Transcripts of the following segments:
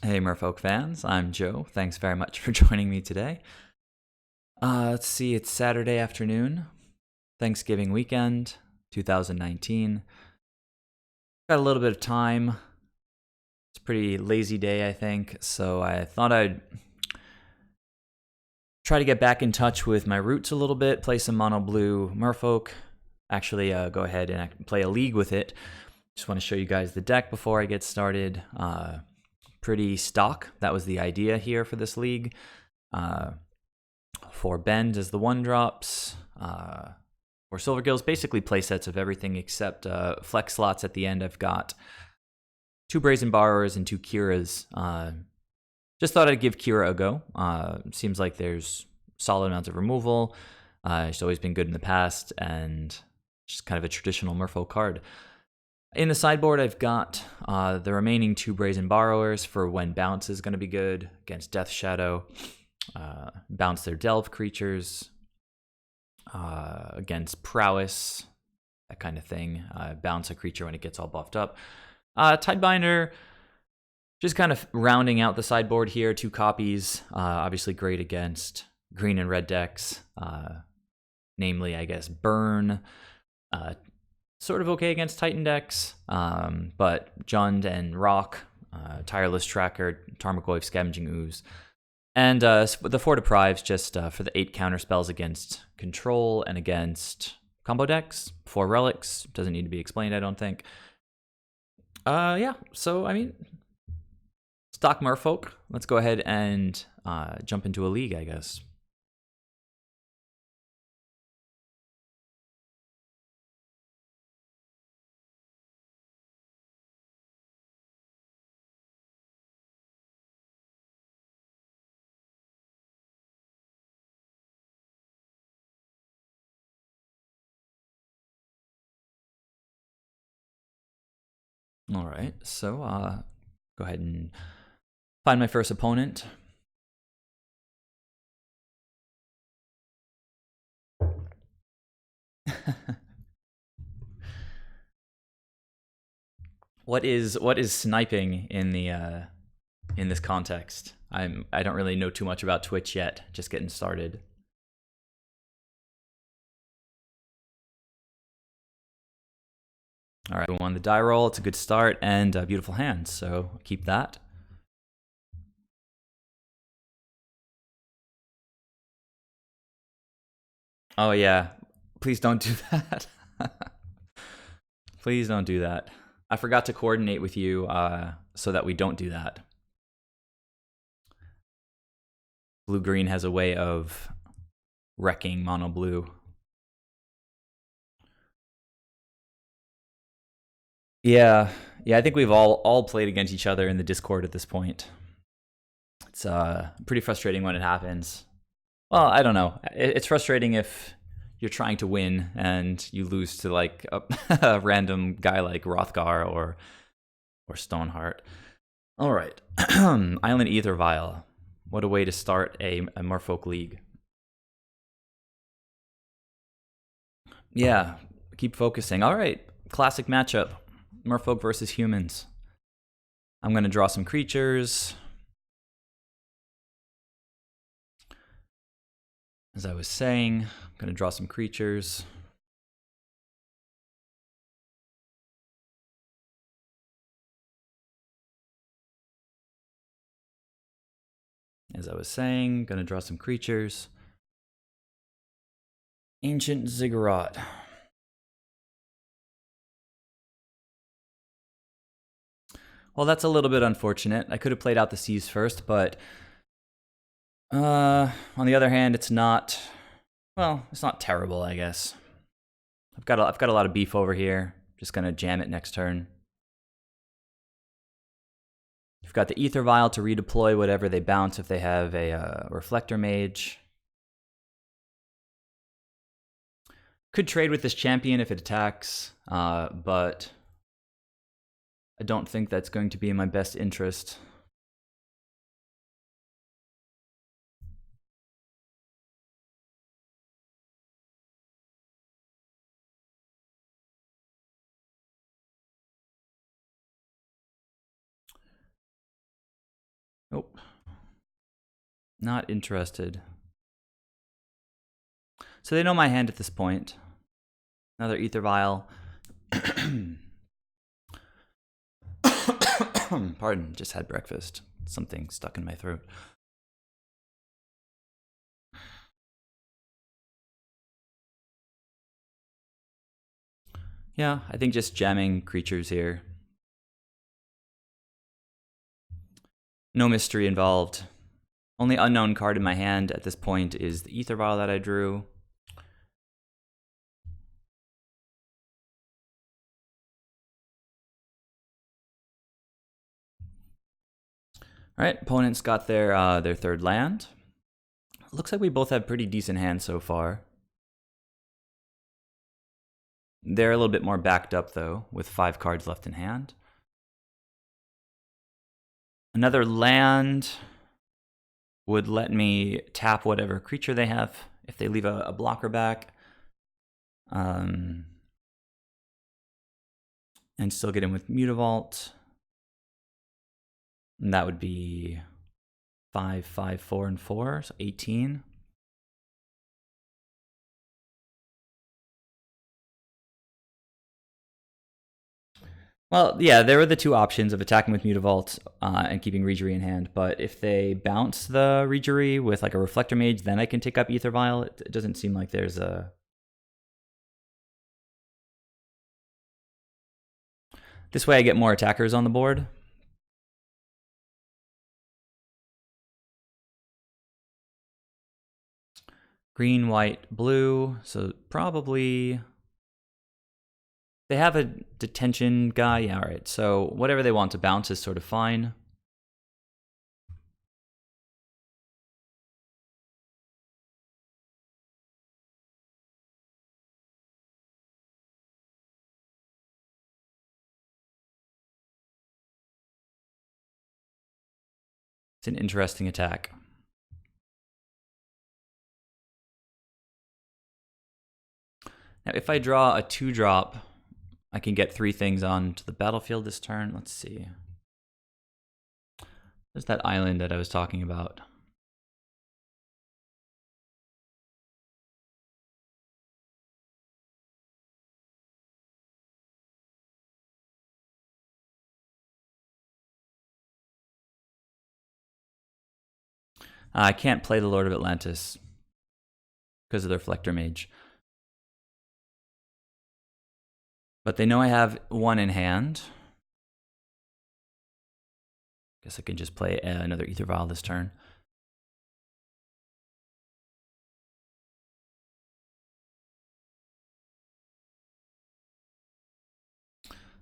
Hey Merfolk fans, I'm Joe. Thanks very much for joining me today. Let's see, it's Saturday afternoon, Thanksgiving weekend, 2019. Got a little bit of time. It's a pretty lazy day, I think, so I thought I'd try to get back in touch with my roots a little bit, play some mono blue Merfolk. Actually, go ahead and play a league with it. Just want to show you guys the deck before I get started. Pretty stock. That was the idea here for this league. For Bend as the 1-drops. For Silver Gills, basically playsets of everything except flex slots at the end. I've got 2 Brazen Borrowers and 2 Kiras. Just thought I'd give Kira a go. Seems like there's solid amounts of removal. She's always been good in the past, and just kind of a traditional Merfolk card. In the sideboard, I've got the remaining 2 Brazen Borrowers for when Bounce is going to be good against Death Shadow. Bounce their Delve creatures against Prowess, that kind of thing. Bounce a creature when it gets all buffed up. Tidebinder, just kind of rounding out the sideboard here. 2 copies, obviously great against green and red decks, namely, I guess, Burn. Sort of okay against Titan decks, but Jund and Rock, Tireless Tracker, Tarmogoyf, Scavenging Ooze, and the 4 Deprives just for the 8 counter spells against Control and against combo decks. 4 Relics, doesn't need to be explained, I don't think. Yeah, so I mean, stock Merfolk. Let's go ahead and jump into a league, I guess. All right, so go ahead and find my first opponent. What is sniping in the in this context? I don't really know too much about Twitch yet. Just getting started. All right, we won the die roll. It's a good start and a beautiful hand, so keep that. Oh yeah, please don't do that. Please don't do that. I forgot to coordinate with you so that we don't do that. Blue-green has a way of wrecking mono-blue. Yeah, I think we've all played against each other in the Discord at this point. It's pretty frustrating when it happens. Well, I don't know. It's frustrating if you're trying to win and you lose to like a random guy like Rothgar or Stoneheart. All right, Island Ether Vial. What a way to start a Merfolk league. Yeah, keep focusing. All right, classic matchup. Merfolk versus humans. I'm going to draw some creatures. As I was saying, I'm going to draw some creatures. As I was saying, going to draw some creatures. Ancient Ziggurat. Well, that's a little bit unfortunate. I could have played out the seas first, but on the other hand, it's not, well, it's not terrible, I guess. I've got a lot of beef over here. Just gonna jam it next turn. You've got the Ether Vial to redeploy whatever they bounce if they have a Reflector Mage. Could trade with this champion if it attacks, but I don't think that's going to be in my best interest. Nope. Not interested. So they know my hand at this point. Another Ether Vial. Pardon, just had breakfast. Something stuck in my throat. Yeah, I think just jamming creatures here. No mystery involved. Only unknown card in my hand at this point is the Ether Vial that I drew. All right, opponents got their third land. Looks like we both have pretty decent hands so far. They're a little bit more backed up though, with 5 cards left in hand. Another land would let me tap whatever creature they have if they leave a blocker back. And still get in with Mutavault. And that would be 5, 5, 4, and 4, so 18. Well, yeah, there were the 2 options of attacking with Mutavault and keeping Regery in hand. But if they bounce the Regery with like a Reflector Mage, then I can take up Ether Vial. It doesn't seem like there's a... This way I get more attackers on the board. Green, white, blue. So probably... They have a detention guy. Yeah, all right. So whatever they want to bounce is sort of fine. It's an interesting attack. Now, if I draw a 2-drop, I can get 3 things onto the battlefield this turn. Let's see. There's that island that I was talking about. I can't play the Lord of Atlantis because of their Reflector Mage. But they know I have 1 in hand. Guess I can just play another Ether Vial this turn.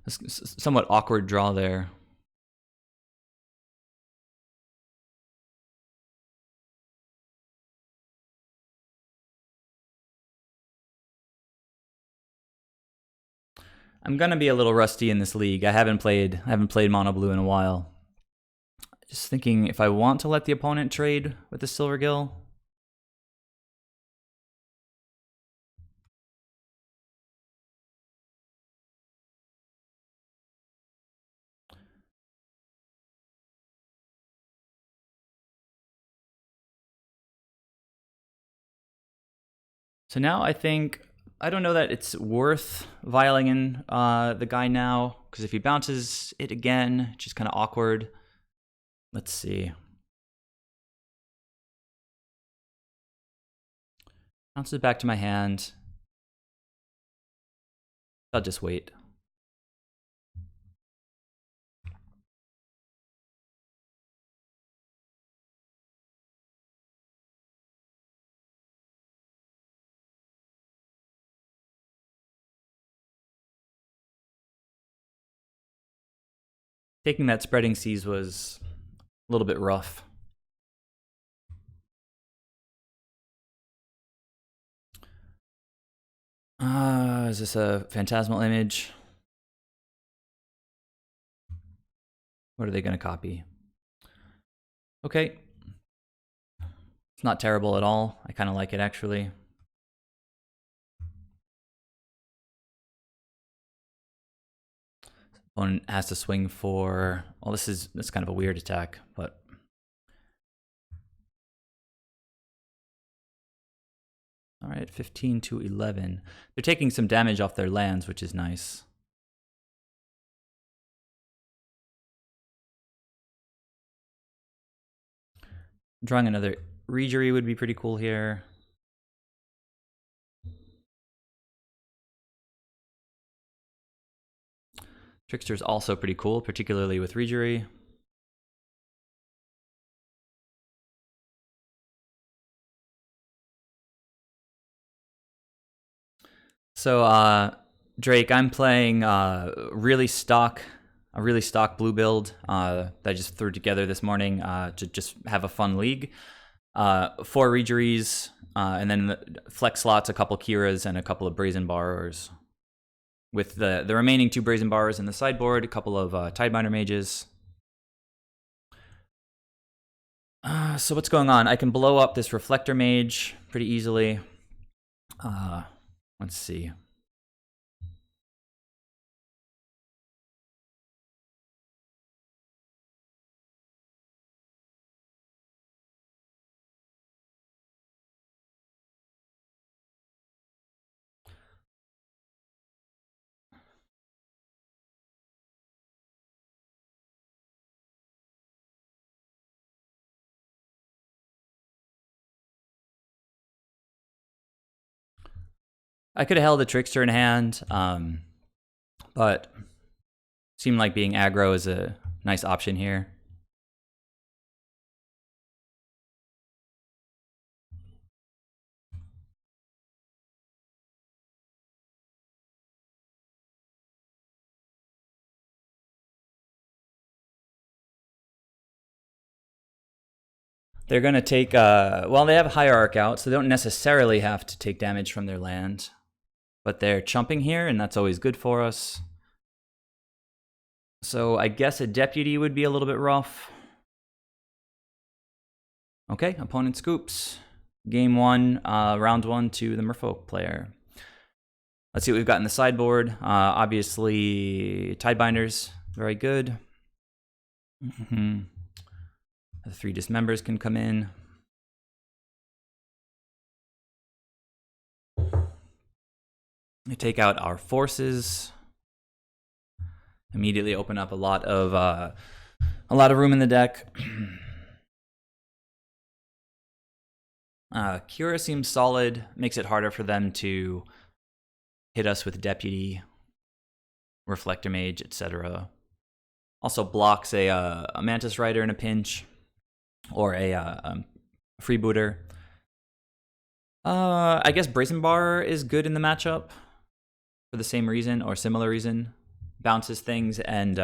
Somewhat awkward draw there. I'm gonna be a little rusty in this league. I haven't played mono blue in a while. Just thinking if I want to let the opponent trade with the Silvergill. So now I think, I don't know that it's worth vialing in the guy now, because if he bounces it again, it's just kind of awkward. Let's see. Bounces it back to my hand. I'll just wait. Taking that Spreading Seas was a little bit rough. Is this a Phantasmal Image? What are they going to copy? Okay. It's not terrible at all. I kind of like it, actually. Opponent has to swing for... Well, this is kind of a weird attack, but All right, 15 to 11. They're taking some damage off their lands, which is nice. Drawing another Regery would be pretty cool here. Trickster's also pretty cool, particularly with Regery. So, Drake, I'm playing a really stock blue build that I just threw together this morning to just have a fun league. 4 Regeries, and then the flex slots, a couple Kiras, and a couple of Brazen Borrowers. With the remaining 2 Brazen Borrowers in the sideboard, a couple of Tidebinder Mages. So what's going on? I can blow up this Reflector Mage pretty easily. Let's see. I could have held a Trickster in hand, but seemed like being aggro is a nice option here. They're going to take, well, they have Hierarch out, so they don't necessarily have to take damage from their land. But they're chumping here, and that's always good for us. So I guess a Deputy would be a little bit rough. Okay, opponent scoops. Game 1, round 1 to the Merfolk player. Let's see what we've got in the sideboard. Obviously, Tidebinders, very good. The 3 Dismembers can come in. We take out our forces. Immediately open up a lot of room in the deck. Cura seems solid. Makes it harder for them to hit us with Deputy, Reflector Mage, etc. Also blocks a Mantis Rider in a pinch, or a Freebooter. I guess Brazen Bar is good in the matchup for the same reason or similar reason. Bounces things and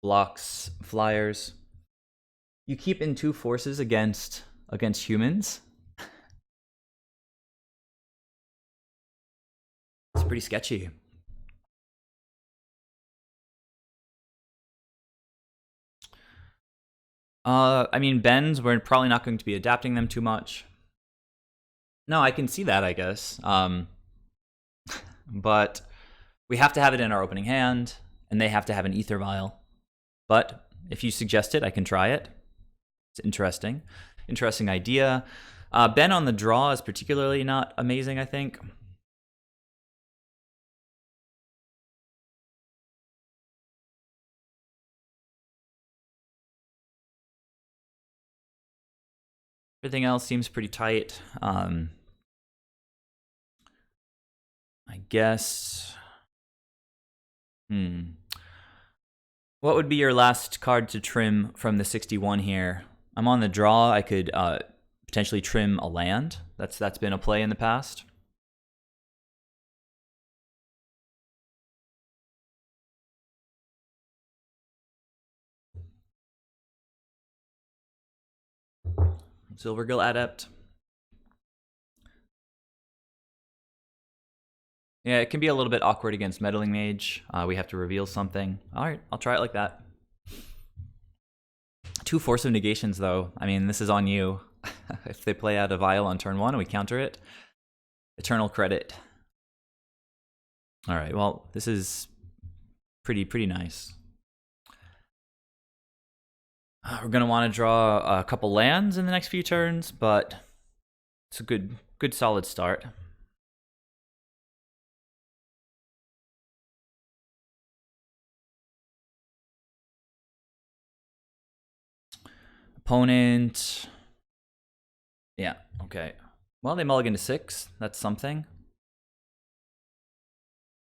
blocks flyers. You keep in 2 forces against humans. It's pretty sketchy. I mean, bends, we're probably not going to be adapting them too much. No, I can see that, I guess. But we have to have it in our opening hand, and they have to have an Ether Vial. But if you suggest it, I can try it. It's interesting. Interesting idea. Ben on the draw is particularly not amazing, I think. Everything else seems pretty tight. I guess... What would be your last card to trim from the 61 here? I'm on the draw. I could potentially trim a land. That's been a play in the past. Silvergill Adept. Yeah, it can be a little bit awkward against Meddling Mage. We have to reveal something. All right, I'll try it like that. 2 Force of Negations, though. I mean, this is on you. If they play out a Vial on turn 1 and we counter it, Eternal Credit. All right, well, this is pretty nice. We're going to want to draw a couple lands in the next few turns, but it's a good good solid start. Opponent. Yeah, okay. Well, they mulligan to 6. That's something.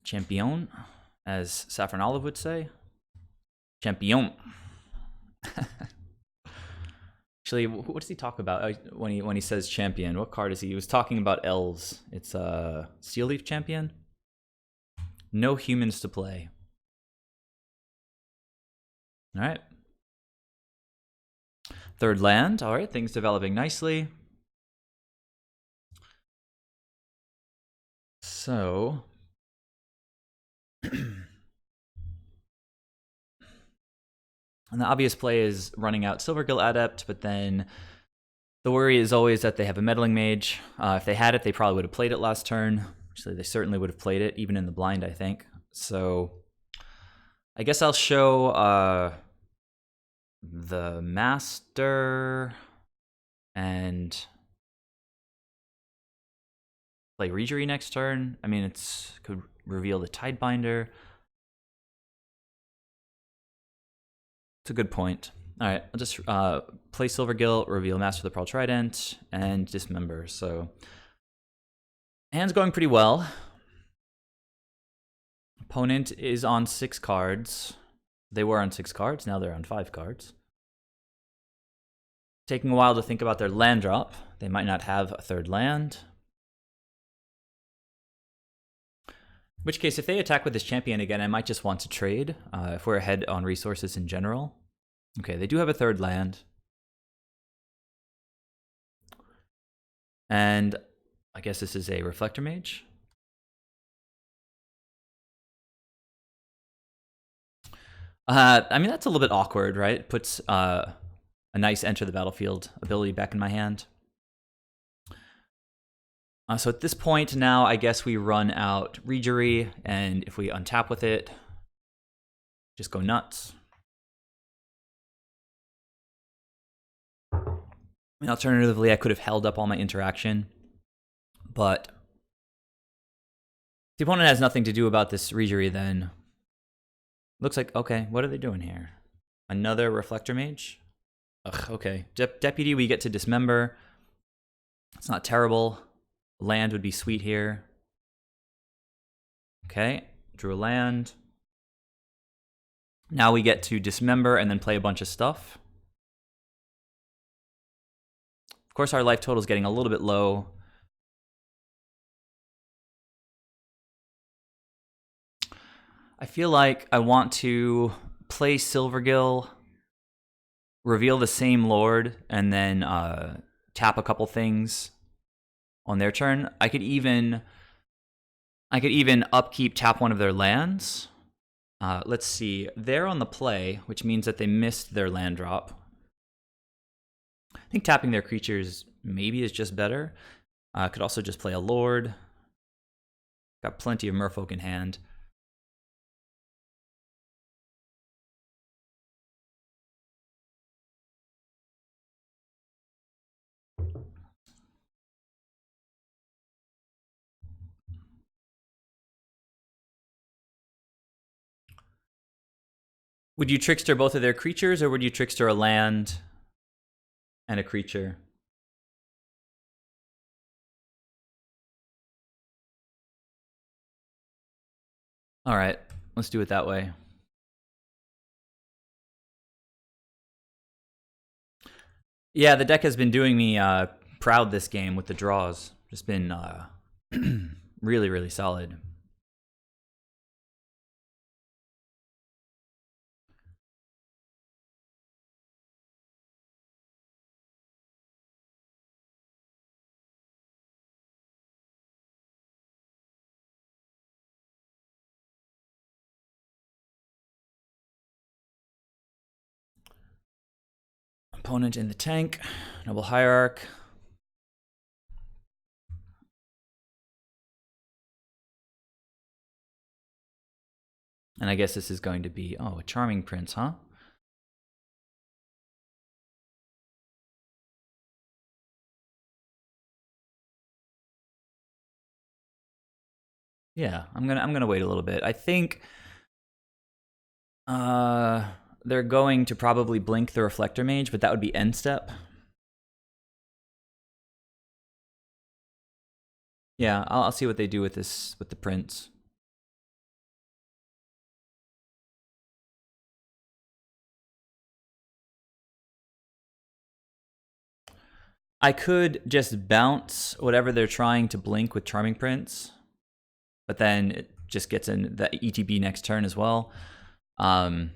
Champion, as Saffron Olive would say. Champion. Actually, what does he talk about when he says champion? What card is he? He was talking about elves. It's a Steel Leaf Champion. No humans to play. All right. Third land. All right, things developing nicely. So, and the obvious play is running out Silvergill Adept, but then the worry is always that they have a Meddling Mage. If they had it, they probably would have played it last turn. Actually, they certainly would have played it, even in the blind, I think. So, I guess I'll show the Master and play Regery next turn. I mean, could reveal the Tidebinder. It's a good point. All right, I'll just play Silvergill, reveal Master of the Pearl Trident, and Dismember. So, hand's going pretty well. Opponent is on 6 cards. They were on 6 cards, now they're on 5 cards. Taking a while to think about their land drop. They might not have a third land. In which case, if they attack with this champion again, I might just want to trade if we're ahead on resources in general. Okay, they do have a third land. And I guess this is a Reflector Mage. I mean, that's a little bit awkward, right? It puts a nice enter the battlefield ability back in my hand. So at this point now, I guess we run out Regery, and if we untap with it, just go nuts. I mean, alternatively, I could have held up all my interaction, but the opponent has nothing to do about this Regery then. Looks like, okay, what are they doing here? Another Reflector Mage? Ugh, okay. Deputy, we get to Dismember. It's not terrible. Land would be sweet here. Okay, drew a land. Now we get to Dismember and then play a bunch of stuff. Of course, our life total is getting a little bit low. I feel like I want to play Silvergill, reveal the same Lord, and then tap a couple things on their turn. I could even upkeep, tap one of their lands. Let's see. They're on the play, which means that they missed their land drop. I think tapping their creatures maybe is just better. Could also just play a Lord. Got plenty of Merfolk in hand. Would you trickster both of their creatures, or would you trickster a land and a creature? All right, let's do it that way. Yeah, the deck has been doing me proud this game with the draws. Just been really, really solid. Opponent in the tank, Noble Hierarch. And I guess this is going to be, oh, a Charming Prince, huh? Yeah, I'm gonna wait a little bit. I think they're going to probably blink the Reflector Mage, but that would be end step. Yeah, I'll see what they do with this with the Prince. I could just bounce whatever they're trying to blink with Charming Prince, but then it just gets in the ETB next turn as well. So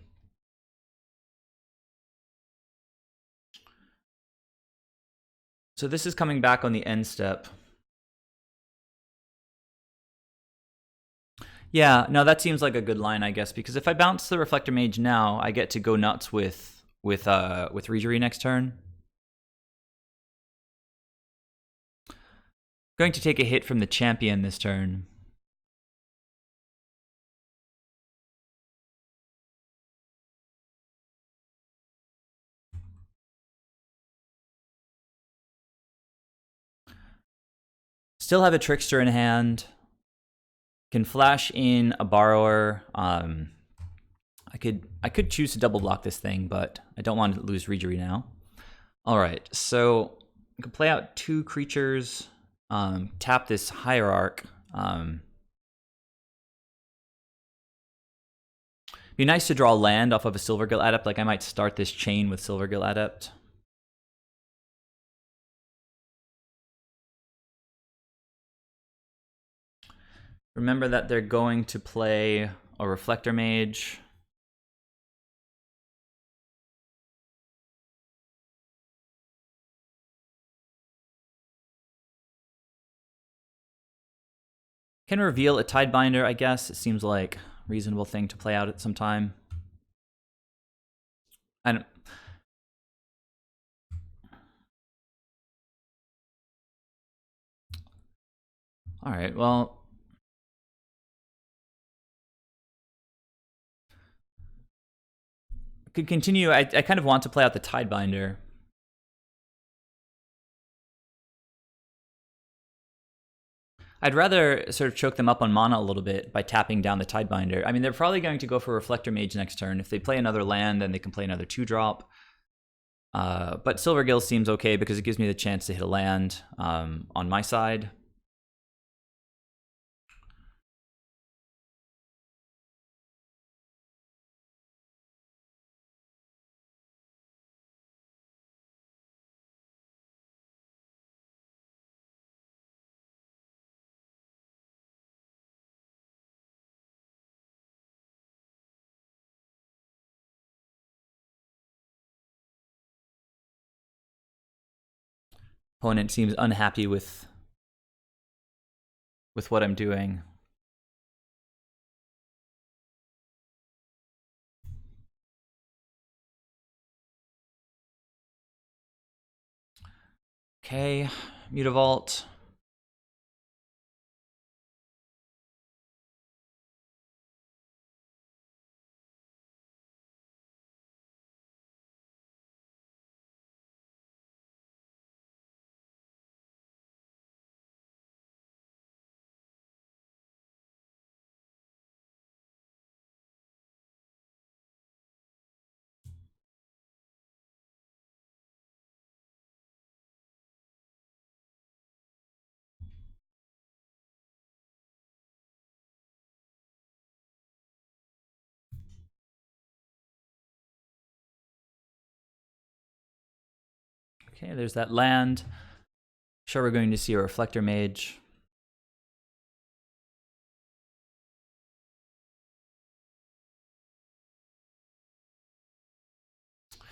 this is coming back on the end step. Yeah, no, that seems like a good line, I guess, because if I bounce the Reflector Mage now, I get to go nuts with Regery next turn. Going to take a hit from the champion this turn. Still have a Trickster in hand. Can flash in a Borrower. I could choose to double block this thing, but I don't want to lose Regery now. All right, so I can play out 2 creatures, tap this Hierarch. Be nice to draw land off of a Silvergill Adept. Like I might start this chain with Silvergill Adept. Remember that they're going to play a Reflector Mage. Can reveal a Tidebinder, I guess. It seems like a reasonable thing to play out at some time. I don't... All right, well... I could continue. I kind of want to play out the Tidebinder. I'd rather sort of choke them up on mana a little bit by tapping down the Tidebinder. I mean, they're probably going to go for Reflector Mage next turn. If they play another land, then they can play another 2-drop. But Silvergill seems okay because it gives me the chance to hit a land on my side. Opponent seems unhappy with what I'm doing. Okay, Mutavault. Okay, there's that land. Sure, we're going to see a Reflector Mage.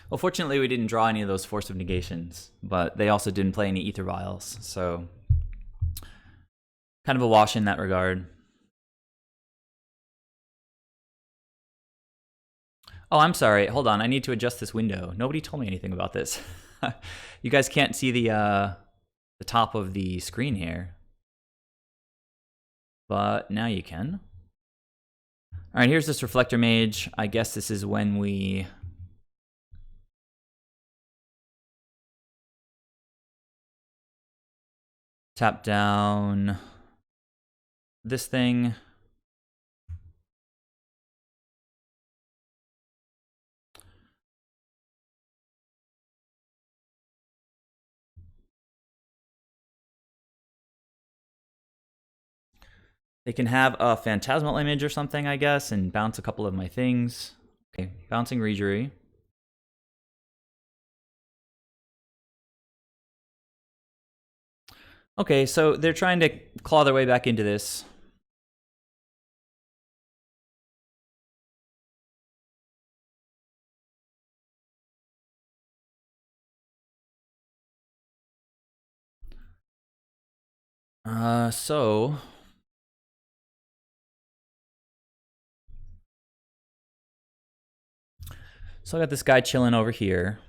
Well, fortunately, we didn't draw any of those Force of Negations, but they also didn't play any Ether Vials, so kind of a wash in that regard. Oh, I'm sorry. Hold on. I need to adjust this window. Nobody told me anything about this. You guys can't see the top of the screen here, but now you can. All right, here's this Reflector Mage. I guess this is when we tap down this thing. They can have a phantasmal image or something, I guess, and bounce a couple of my things. Okay, bouncing Regery. Okay, so they're trying to claw their way back into this. So I got this guy chilling over here.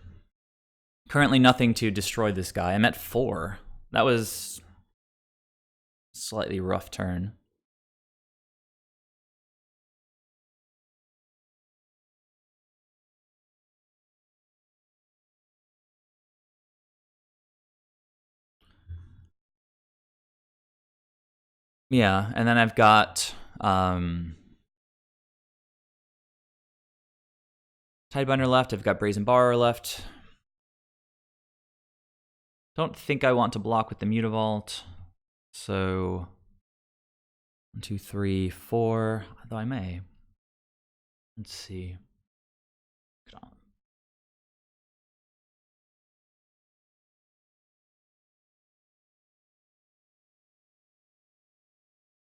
Currently nothing to destroy this guy. I'm at 4. That was a slightly rough turn. Yeah, and then I've got Tidebinder left. I've got Brazen Borrower left. Don't think I want to block with the Mutavault. So 1, 2, 3, 4. Although I may. Let's see.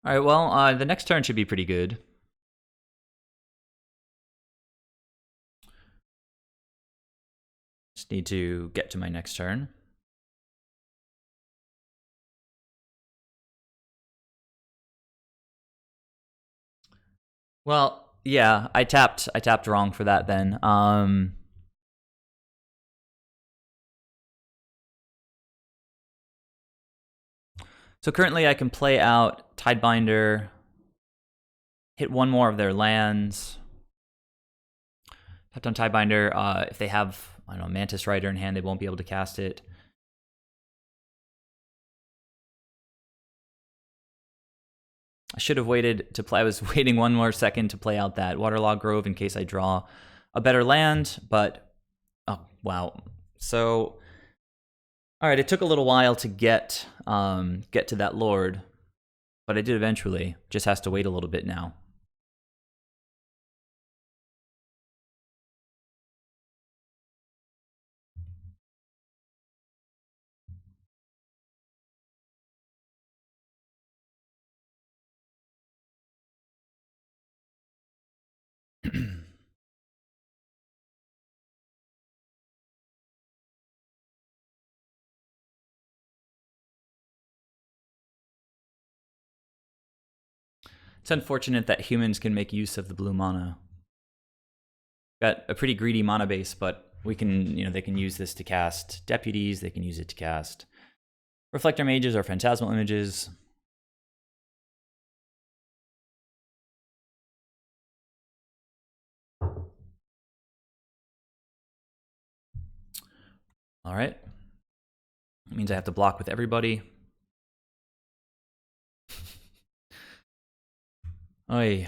All right, well, the next turn should be pretty good. Just need to get to my next turn. Well, yeah, I tapped wrong for that then. So currently I can play out Tidebinder, hit one more of their lands. Tapped on Tidebinder. If they have, I don't know, Mantis Rider in hand, they won't be able to cast it. I should have waited to play. I was waiting one more second to play out that Waterlog Grove in case I draw a better land, but oh wow. So all right, it took a little while to get to that Lord, but I did eventually. Just has to wait a little bit now. It's unfortunate that humans can make use of the blue mana. Got a pretty greedy mana base, but we can, they can use this to cast deputies. They can use it to cast reflector mages or phantasmal images. All right. That means I have to block with everybody. Oy.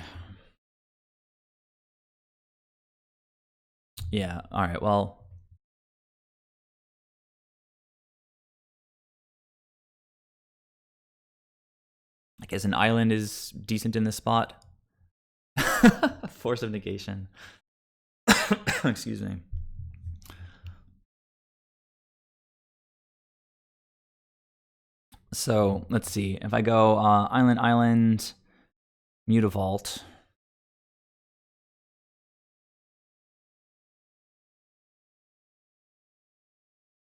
Yeah, all right, well. I guess an island is decent in this spot. Force of negation. Excuse me. So let's see. If I go island, Mutavault.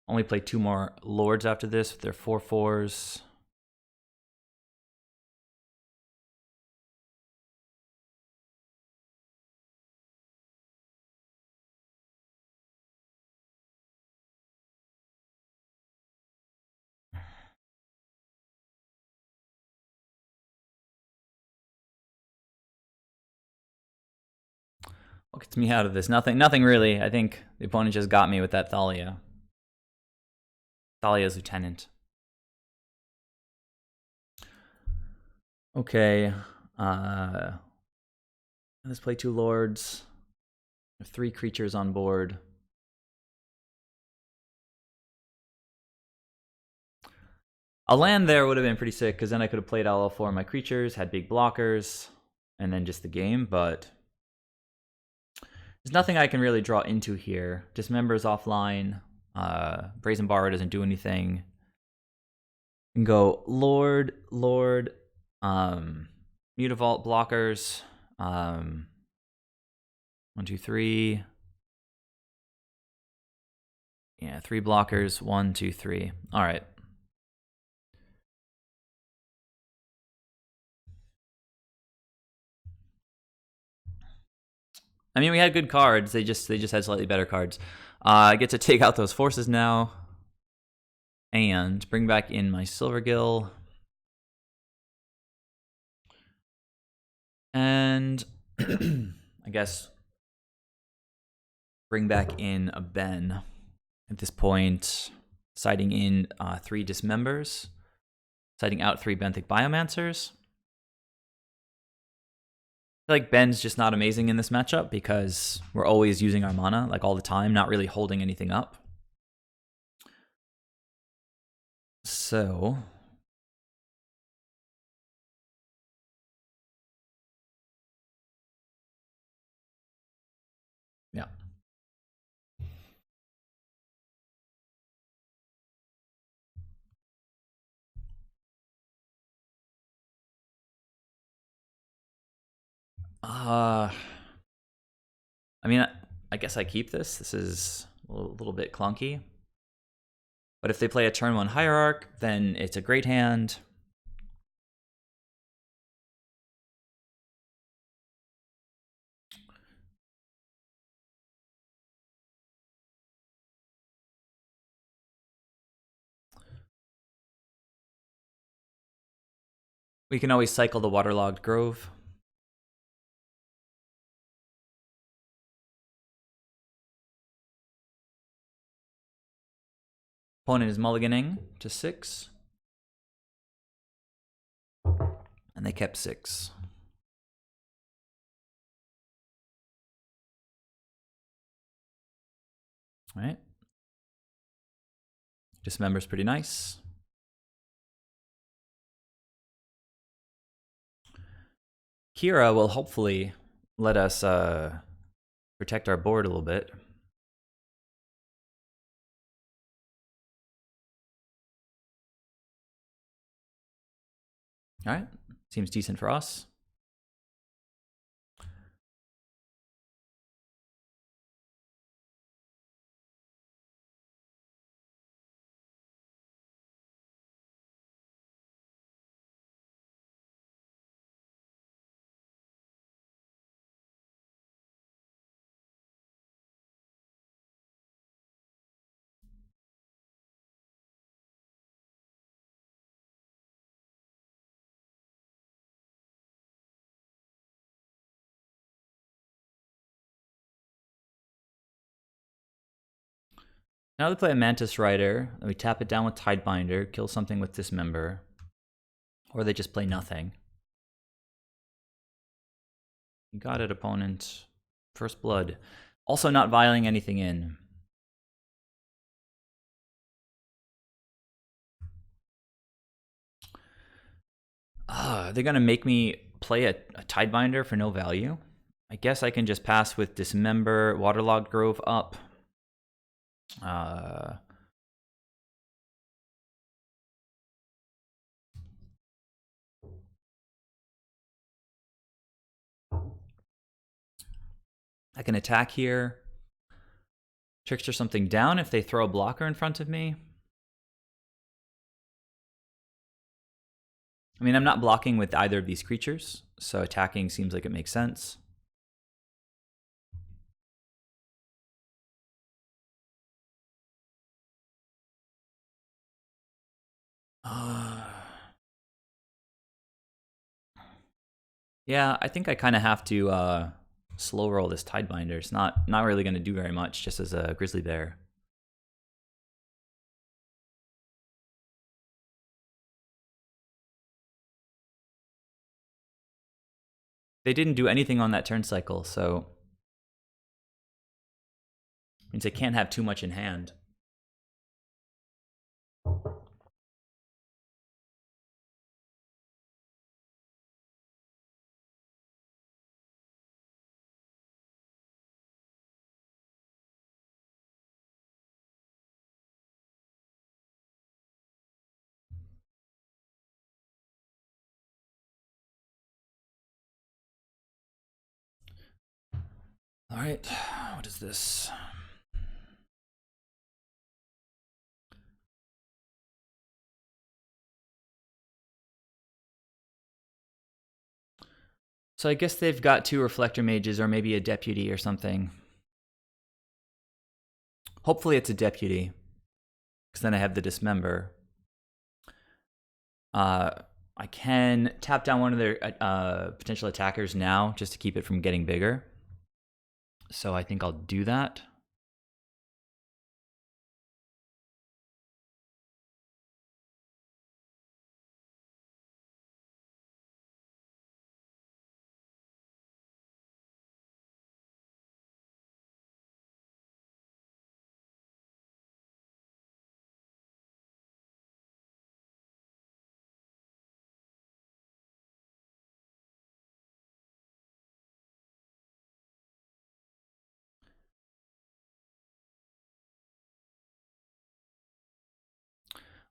Only play 2 more lords after this with their 4/4s. What gets me out of this? Nothing really. I think the opponent just got me with that Thalia. Thalia's lieutenant. Okay. Let's play 2 lords. 3 creatures on board. A land there would have been pretty sick, because then I could have played all 4 of my creatures, had big blockers, and then just the game, but there's nothing I can really draw into here. Dismember is offline. Brazen Bar doesn't do anything. And go Lord, Mutavault blockers. 1, 2, 3. Yeah, 3 blockers. 1, 2, 3. All right. I mean, we had good cards. They just had slightly better cards. I get to take out those forces now, and bring back in my Silvergill, and I guess bring back in a Ben. At this point, siding in 3 Dismembers, siding out 3 Benthic Biomancers. I feel like Ben's just not amazing in this matchup because we're always using our mana, like all the time, not really holding anything up. So yeah. I mean, I guess I keep this. This is a little bit clunky. But if they play a turn 1 Hierarch, then it's a great hand. We can always cycle the Waterlogged Grove. Opponent is mulliganing to 6. And they kept 6. All right. Dismember's pretty nice. Kira will hopefully let us protect our board a little bit. All right. Seems decent for us. Now they play a Mantis Rider, and we tap it down with Tidebinder, kill something with Dismember, or they just play nothing. You got it, opponent. First Blood. Also not vialing anything in. They're going to make me play a Tidebinder for no value. I guess I can just pass with Dismember, Waterlogged Grove up. I can attack here. Trickster something down if they throw a blocker in front of me. I mean, I'm not blocking with either of these creatures, so attacking seems like it makes sense. Yeah, I think I kind of have to slow roll this Tidebinder. It's not really going to do very much, just as a Grizzly Bear. they didn't do anything on that turn cycle, so means they can't have too much in hand. All right, what is this? So I guess they've got 2 reflector mages or maybe a deputy or something. Hopefully it's a deputy, because then I have the dismember. I can tap down one of their potential attackers now just to keep it from getting bigger. So I think I'll do that.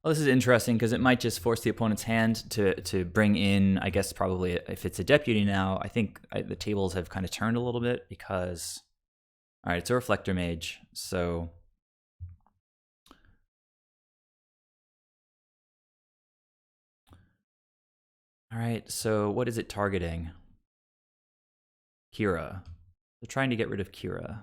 Well, this is interesting because it might just force the opponent's hand to bring in, I guess probably if it's a deputy now, I think the tables have kind of turned a little bit because, all right, it's a reflector mage, so. All right, so what is it targeting? Kira. They're trying to get rid of Kira.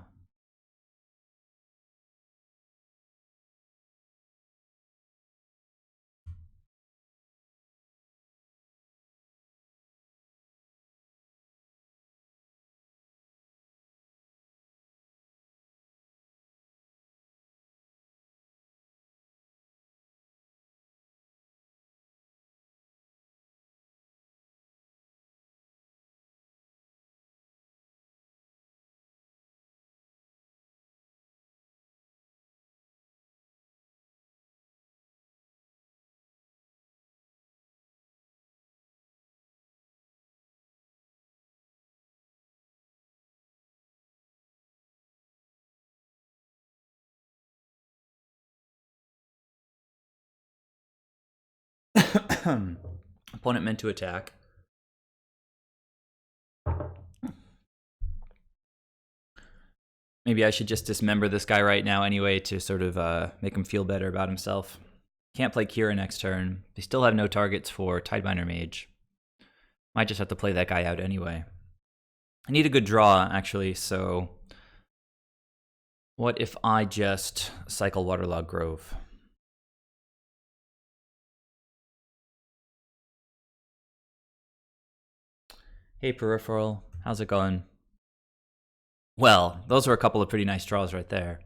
Opponent meant to attack. Maybe I should just dismember this guy right now anyway to sort of make him feel better about himself. Can't play Kira next turn. They still have no targets for Tidebinder Mage. Might just have to play that guy out anyway. I need a good draw, actually, so what if I just cycle Waterlog Grove? Hey, Peripheral. How's it going? Well, those were a couple of pretty nice draws right there.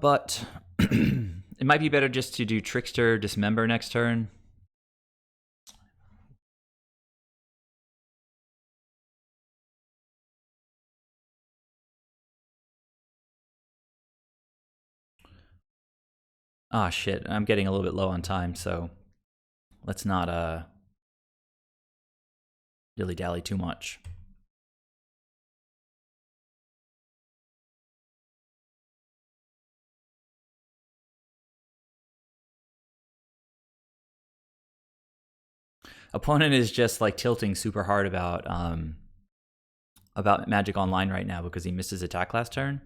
But it might be better just to do Trickster, Dismember next turn. Ah, shit. I'm getting a little bit low on time, so let's not dilly-dally too much. Opponent is just like tilting super hard about Magic Online right now because he missed his attack last turn.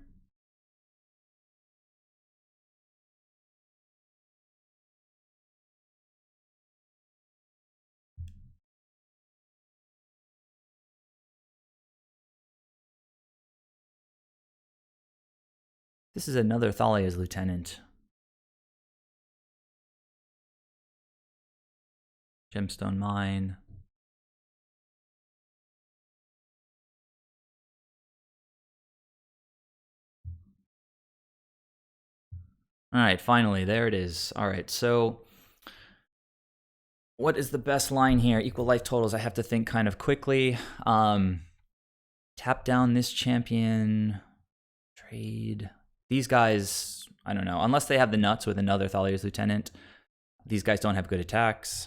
This is another Thalia's lieutenant. Gemstone mine. All right, finally, there it is. All right, so what is the best line here? Equal life totals. I have to think kind of quickly. Tap down this champion. Trade. These guys, I don't know. Unless they have the nuts with another Thalia's lieutenant. These guys don't have good attacks.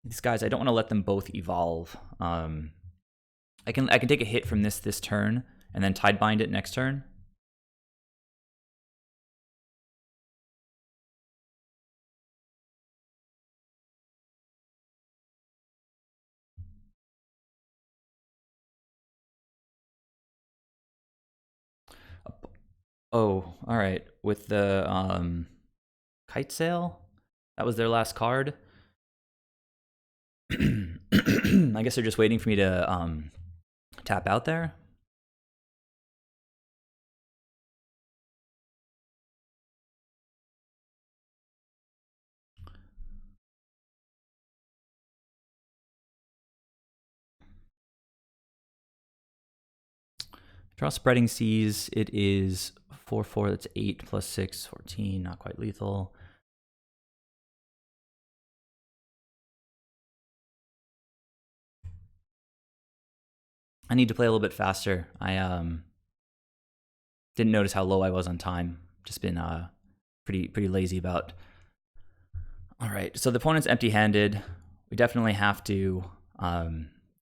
These guys, I don't want to let them both evolve. I can take a hit from this turn and then Tidebind it next turn. Oh, all right. With the Kite Sail, that was their last card. I guess they're just waiting for me to tap out there. Draw Spreading Seas. It is 4/4. That's 8 plus 6, 14. Not quite lethal. I need to play a little bit faster. I didn't notice how low I was on time. Just been pretty lazy about. All right, so the opponent's empty-handed. We definitely have to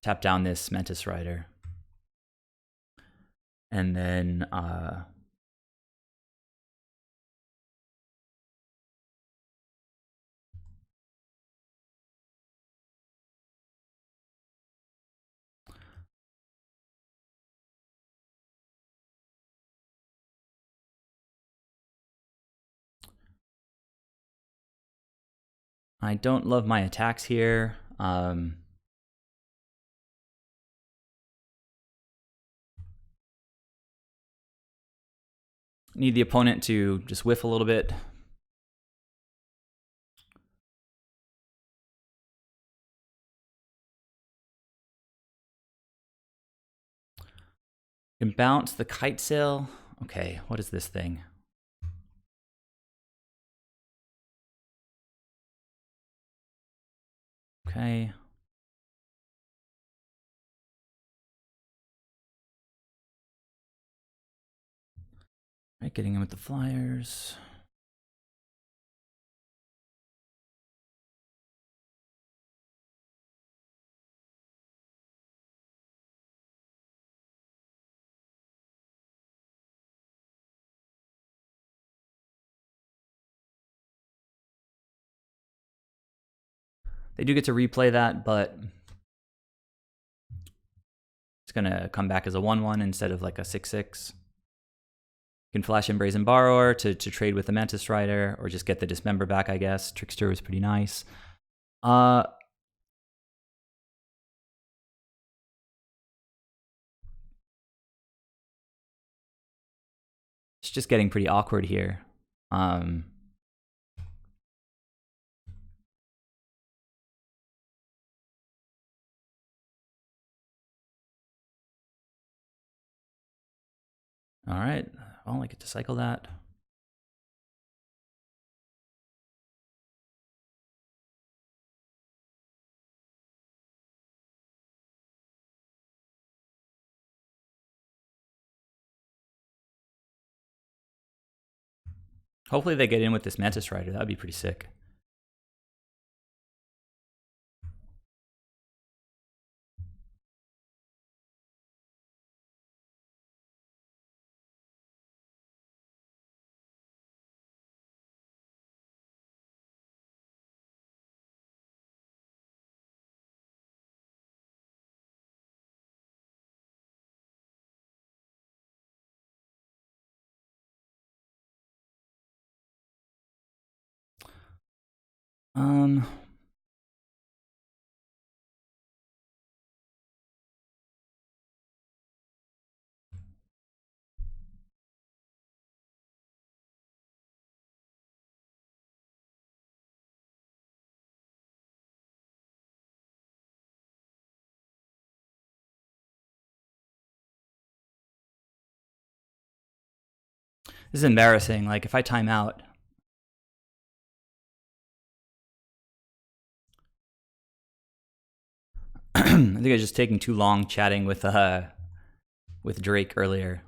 tap down this Mantis Rider. And then I don't love my attacks here. Need the opponent to just whiff a little bit. Can bounce the Kite Sail. Okay, what is this thing? Okay. Right, getting him with the flyers. They do get to replay that, but it's going to come back as a 1/1 instead of like a 6/6. You can flash in Brazen Borrower to trade with the Mantis Rider, or just get the Dismember back, I guess. Trickster was pretty nice. It's just getting pretty awkward here. All right, well, I get to cycle that. Hopefully they get in with this Mantis Rider. That would be pretty sick. This is embarrassing. Like, if I time out... I think I was just taking too long chatting with Drake earlier.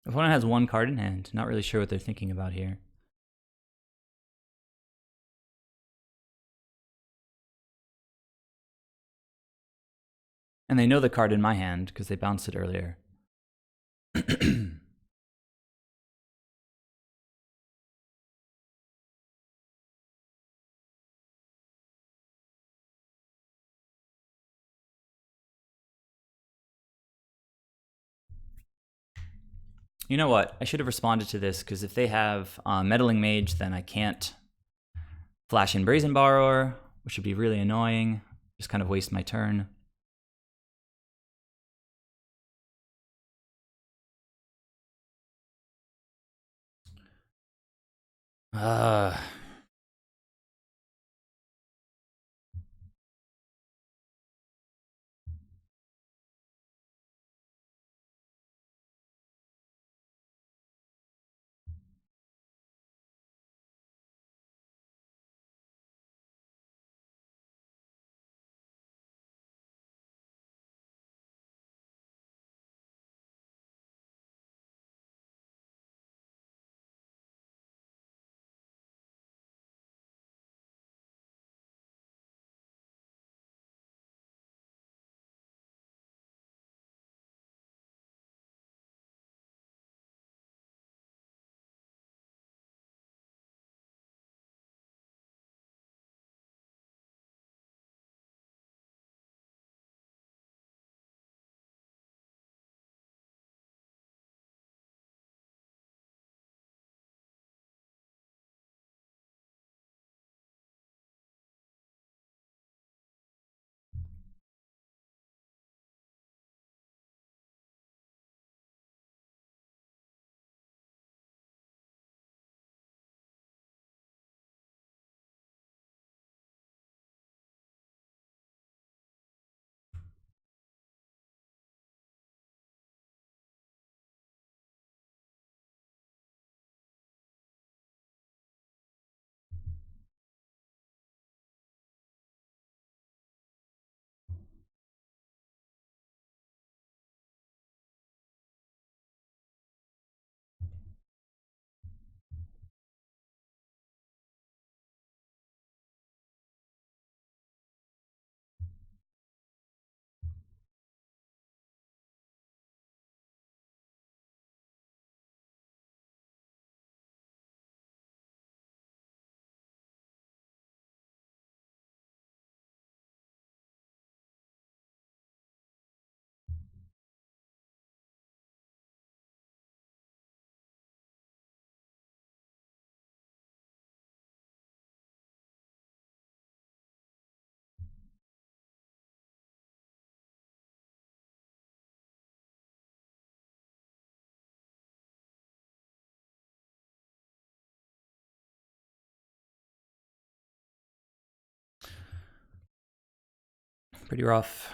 Opponent has one card in hand. Not really sure what they're thinking about here. And they know the card in my hand because they bounced it earlier. You know what? I should have responded to this, because if they have Meddling Mage, then I can't flash in Brazen Borrower, which would be really annoying. Just kind of waste my turn. Pretty rough.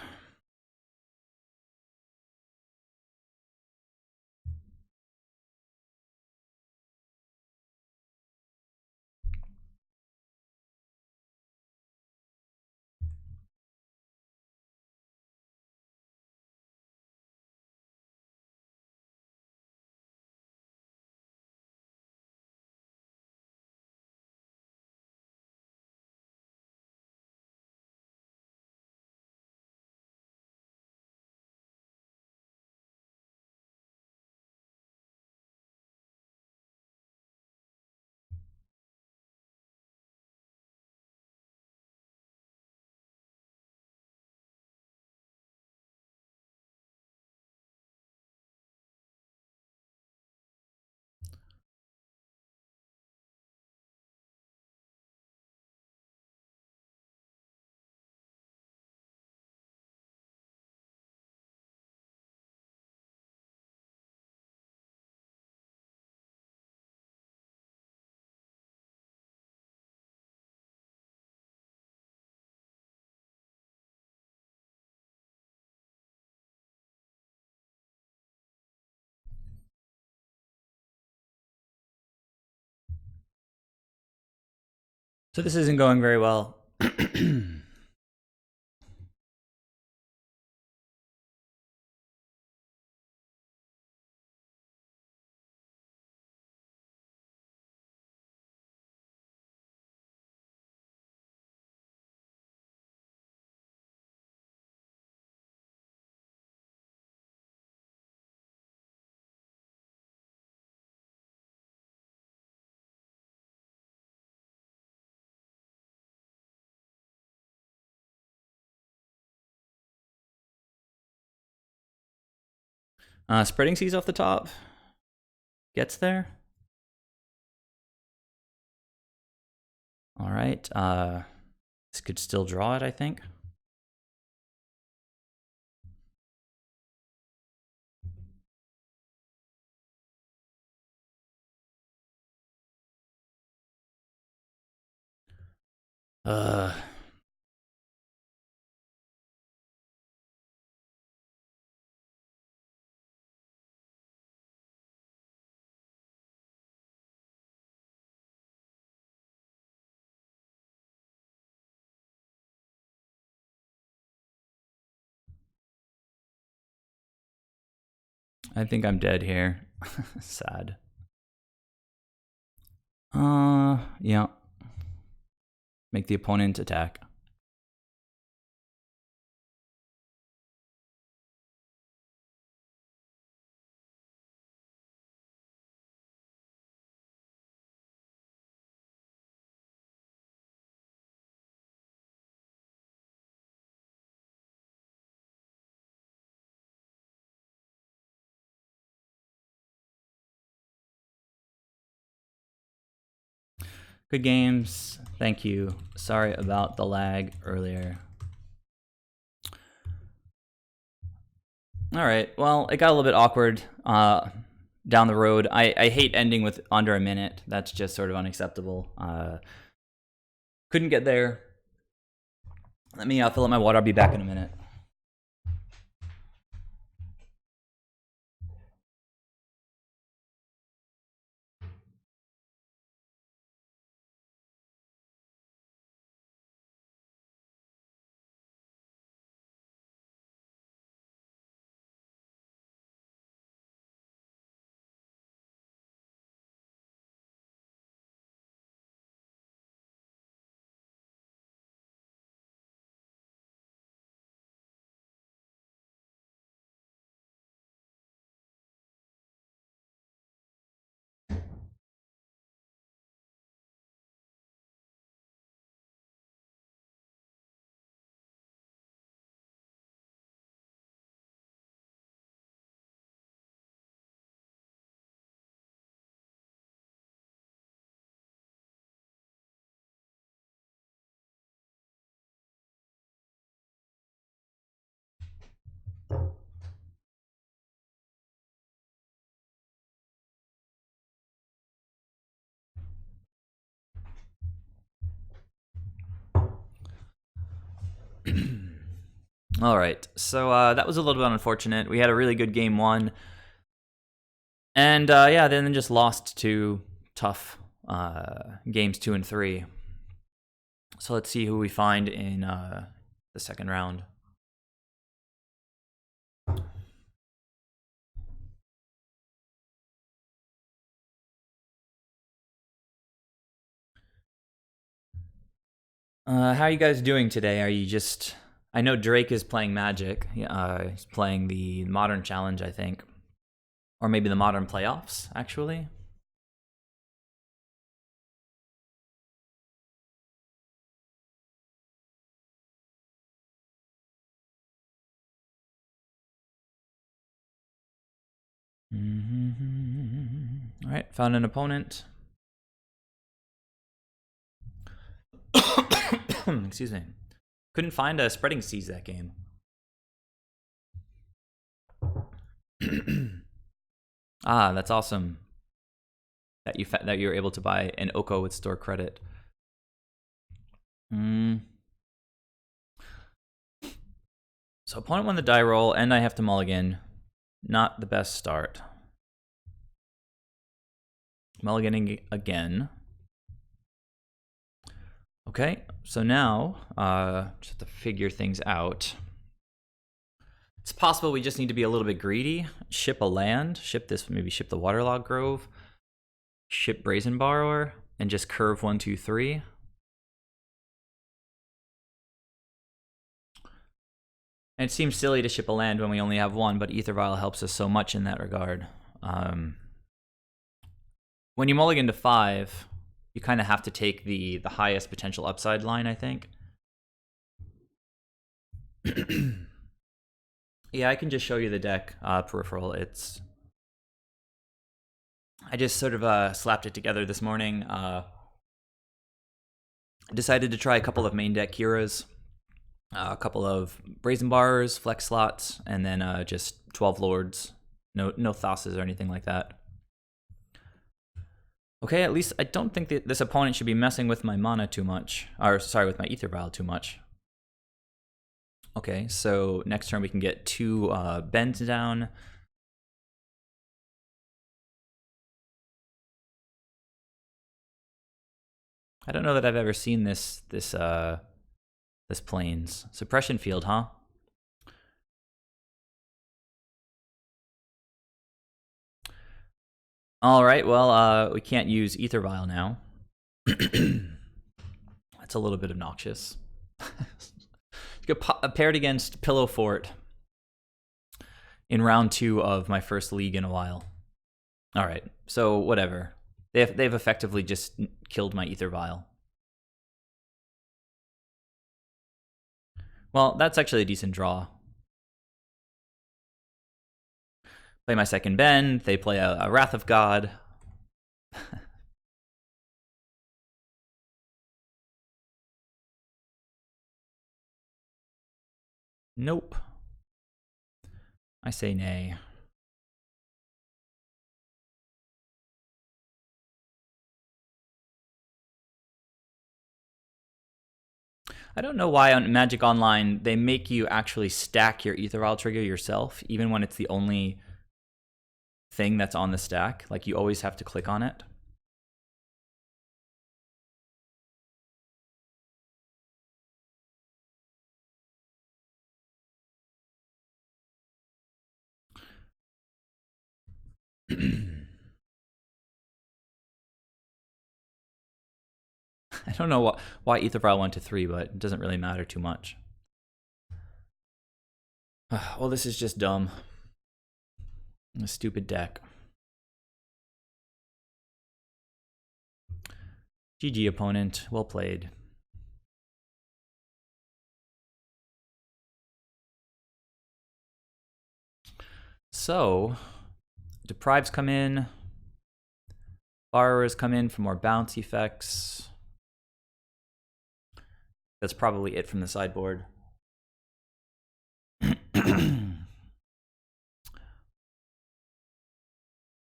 So this isn't going very well. Spreading seas off the top. Gets there. All right. This could still draw it, I think. I think I'm dead here. Sad. Yeah. Make the opponent attack. Good games. Thank you. Sorry about the lag earlier. All right. Well, it got a little bit awkward down the road. I hate ending with under a minute. That's just sort of unacceptable. Couldn't get there. Let me fill up my water. I'll be back in a minute. All right, so that was a little bit unfortunate. We had a really good game one, and yeah, then just lost to tough games 2 and 3. So let's see who we find in the second round. How are you guys doing today? Are you just... I know Drake is playing Magic. He's playing the Modern Challenge, I think. Or maybe the Modern Playoffs, actually. All right, found an opponent. Excuse me. Couldn't find a spreading seas that game. Ah, that's awesome. That you were able to buy an Oko with store credit. So opponent won the die roll, and I have to mulligan. Not the best start. Mulliganing again. Okay, so now just have to figure things out. It's possible we just need to be a little bit greedy. Ship a land, ship this, maybe ship the Waterlogged Grove, ship Brazen Borrower, and just curve 1, 2, 3. And it seems silly to ship a land when we only have one, but Ether Vial helps us so much in that regard. When you mulligan to 5, you kind of have to take the highest potential upside line, I think. Yeah, I can just show you the deck peripheral. I just sort of slapped it together this morning. Decided to try a couple of main deck Kiras, a couple of Brazen Bars, flex slots, and then just 12 Lords. No Thasses or anything like that. Okay, at least I don't think that this opponent should be messing with my mana too much. Or, sorry, with my Ether Vial too much. Okay, so next turn we can get 2 bends down. I don't know that I've ever seen this Plains. Suppression Field, huh? Alright, well, we can't use Ether Vial now. That's a little bit obnoxious. Paired against Pillow Fort in round 2 of my first league in a while. Alright, so whatever. They've effectively just killed my Ether Vial. Well, that's actually a decent draw. Play my second bend, they play a Wrath of God. Nope. I say nay. I don't know why on Magic Online they make you actually stack your Ether Vial trigger yourself, even when it's the only thing that's on the stack. Like, you always have to click on it. I don't know why Ether Vial went to 3, but it doesn't really matter too much. Well, this is just dumb. A stupid deck. GG, opponent. Well played. So, Deprives come in. Borrowers come in for more bounce effects. That's probably it from the sideboard.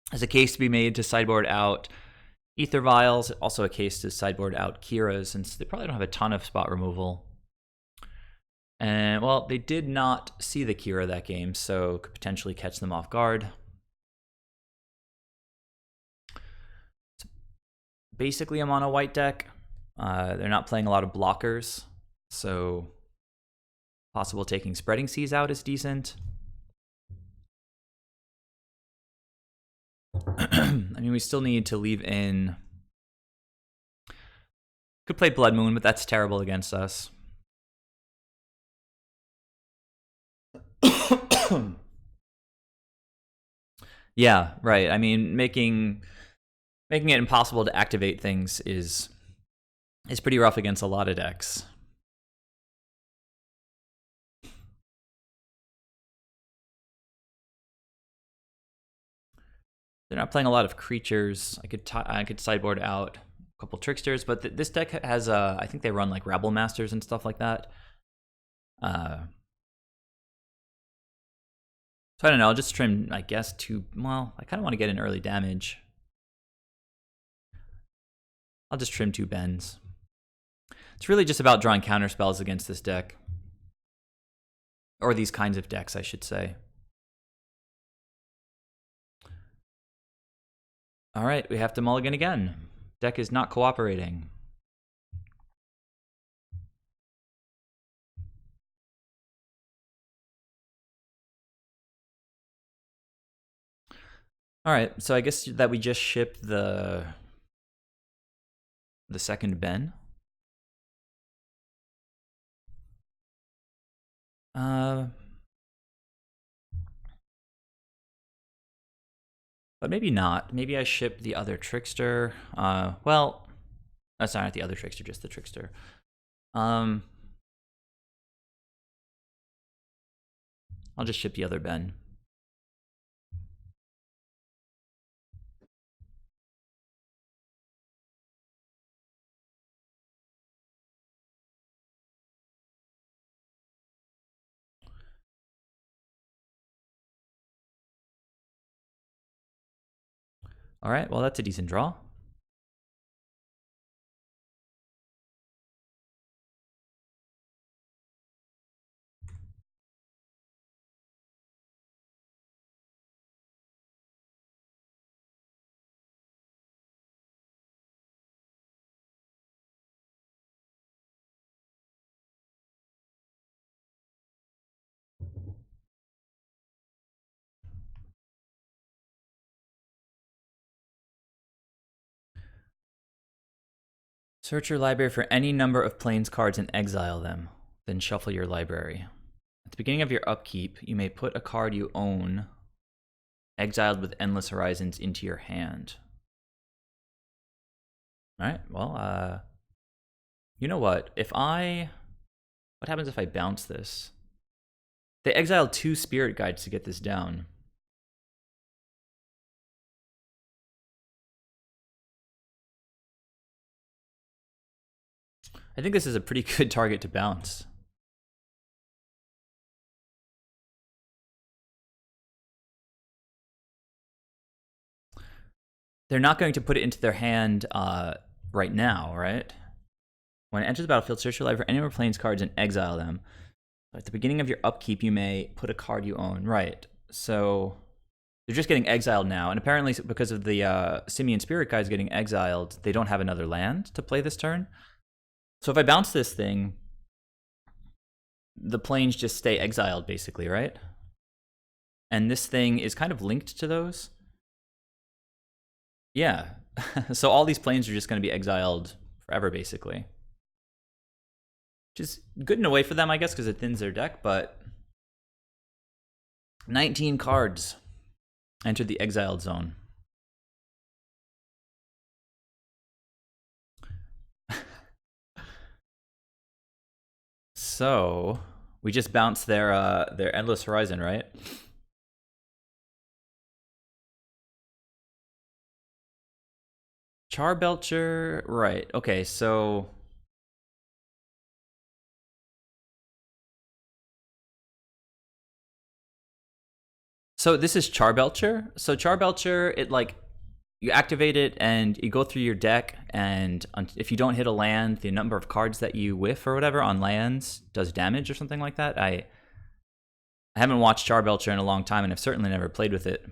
There's a case to be made to sideboard out Ether Vials, also a case to sideboard out Kiras, since they probably don't have a ton of spot removal. And, well, they did not see the Kira that game, so could potentially catch them off guard. It's basically a mono white deck. They're not playing a lot of blockers, so possible taking Spreading Seas out is decent. I mean, we still need to leave in... Could play Blood Moon, but that's terrible against us. Yeah, right. I mean, making it impossible to activate things is pretty rough against a lot of decks. They're not playing a lot of creatures. I could sideboard out a couple tricksters, but this deck has I think they run like Rabble Masters and stuff like that. So I don't know. I'll just trim, I guess, well, I kind of want to get an early damage. I'll just trim 2 bends. It's really just about drawing counter spells against this deck. Or these kinds of decks, I should say. All right, we have to mulligan again. Deck is not cooperating. All right, so I guess that we just ship the second Ben. But maybe not. Maybe I ship the other trickster. Well, that's not the other trickster, just the trickster. I'll just ship the other Ben. All right, well, that's a decent draw. Search your library for any number of Plains cards and exile them. Then shuffle your library. At the beginning of your upkeep, you may put a card you own, exiled with Endless Horizons, into your hand. All right, well, you know what? What happens if I bounce this? They exiled 2 Spirit Guides to get this down. I think this is a pretty good target to bounce. They're not going to put it into their hand right now, right? When it enters the battlefield, search your library for any more Plains cards and exile them. At the beginning of your upkeep, you may put a card you own. Right. So they're just getting exiled now. And apparently, because of the Simian Spirit Guides getting exiled, they don't have another land to play this turn. So if I bounce this thing, the Plains just stay exiled, basically, right? And this thing is kind of linked to those. Yeah. So all these Plains are just going to be exiled forever, basically. Which is good in a way for them, I guess, because it thins their deck, but 19 cards entered the exiled zone. So we just bounced their Endless Horizon, right? Charbelcher, right? Okay, so this is Charbelcher. So Charbelcher, it like you activate it and you go through your deck, and if you don't hit a land, the number of cards that you whiff or whatever on lands does damage or something like that. I haven't watched Charbelcher in a long time, and I've certainly never played with it.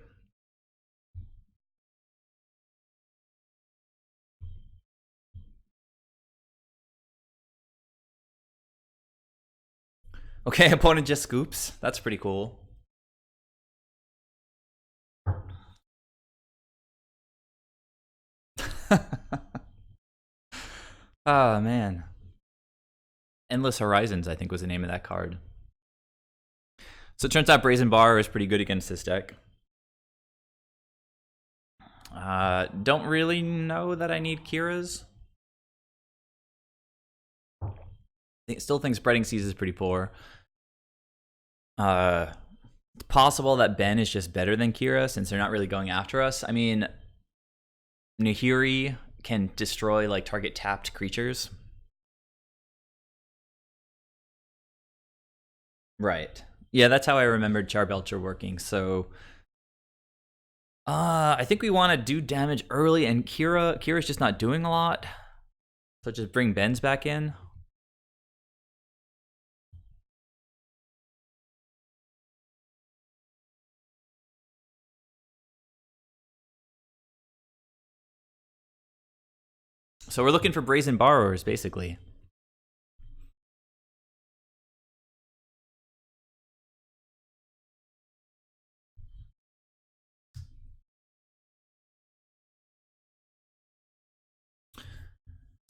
Okay, opponent just scoops. That's pretty cool. Oh, man. Endless Horizons, I think, was the name of that card. So it turns out Brazen Bar is pretty good against this deck. Don't really know that I need Kira's. Still think Spreading Seas is pretty poor. It's possible that Ben is just better than Kira since they're not really going after us. I mean, Nahiri can destroy like target tapped creatures. Right. Yeah, that's how I remembered Charbelcher working. So I think we want to do damage early, and Kira's just not doing a lot. So just bring Ben's back in. So we're looking for Brazen Borrowers, basically.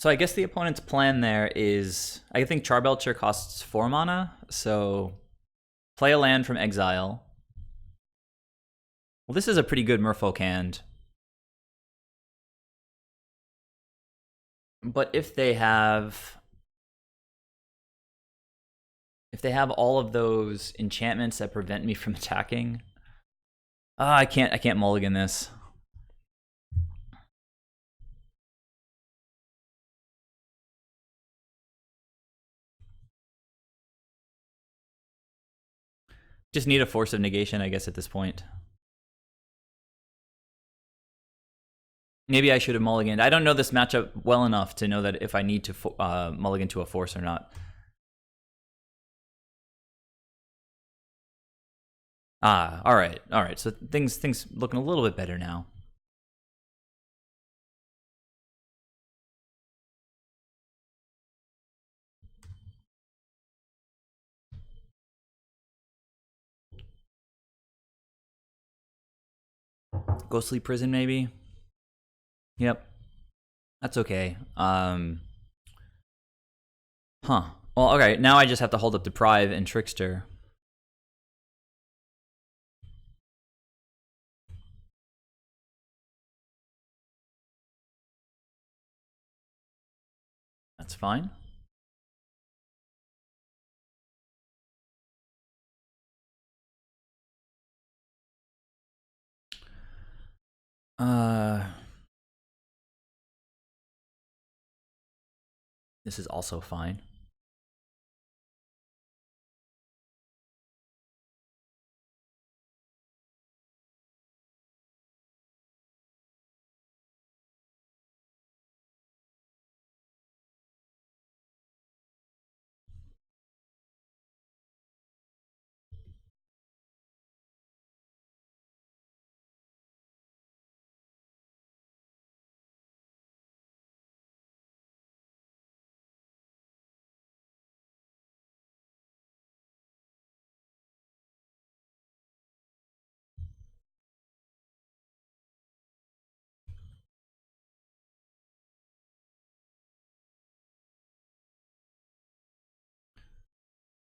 So I guess the opponent's plan there is, I think Charbelcher costs 4 mana, so play a land from exile. Well, this is a pretty good Merfolk hand. But if they have all of those enchantments that prevent me from attacking, I can't mulligan this. Just need a Force of Negation, I guess, at this point. Maybe I should have mulliganed. I don't know this matchup well enough to know that if I need to mulligan to a Force or not. All right. So things looking a little bit better now. Ghostly Prison, maybe. Yep, that's okay. Well, okay. Now I just have to hold up Deprive and Trickster. That's fine. This is also fine.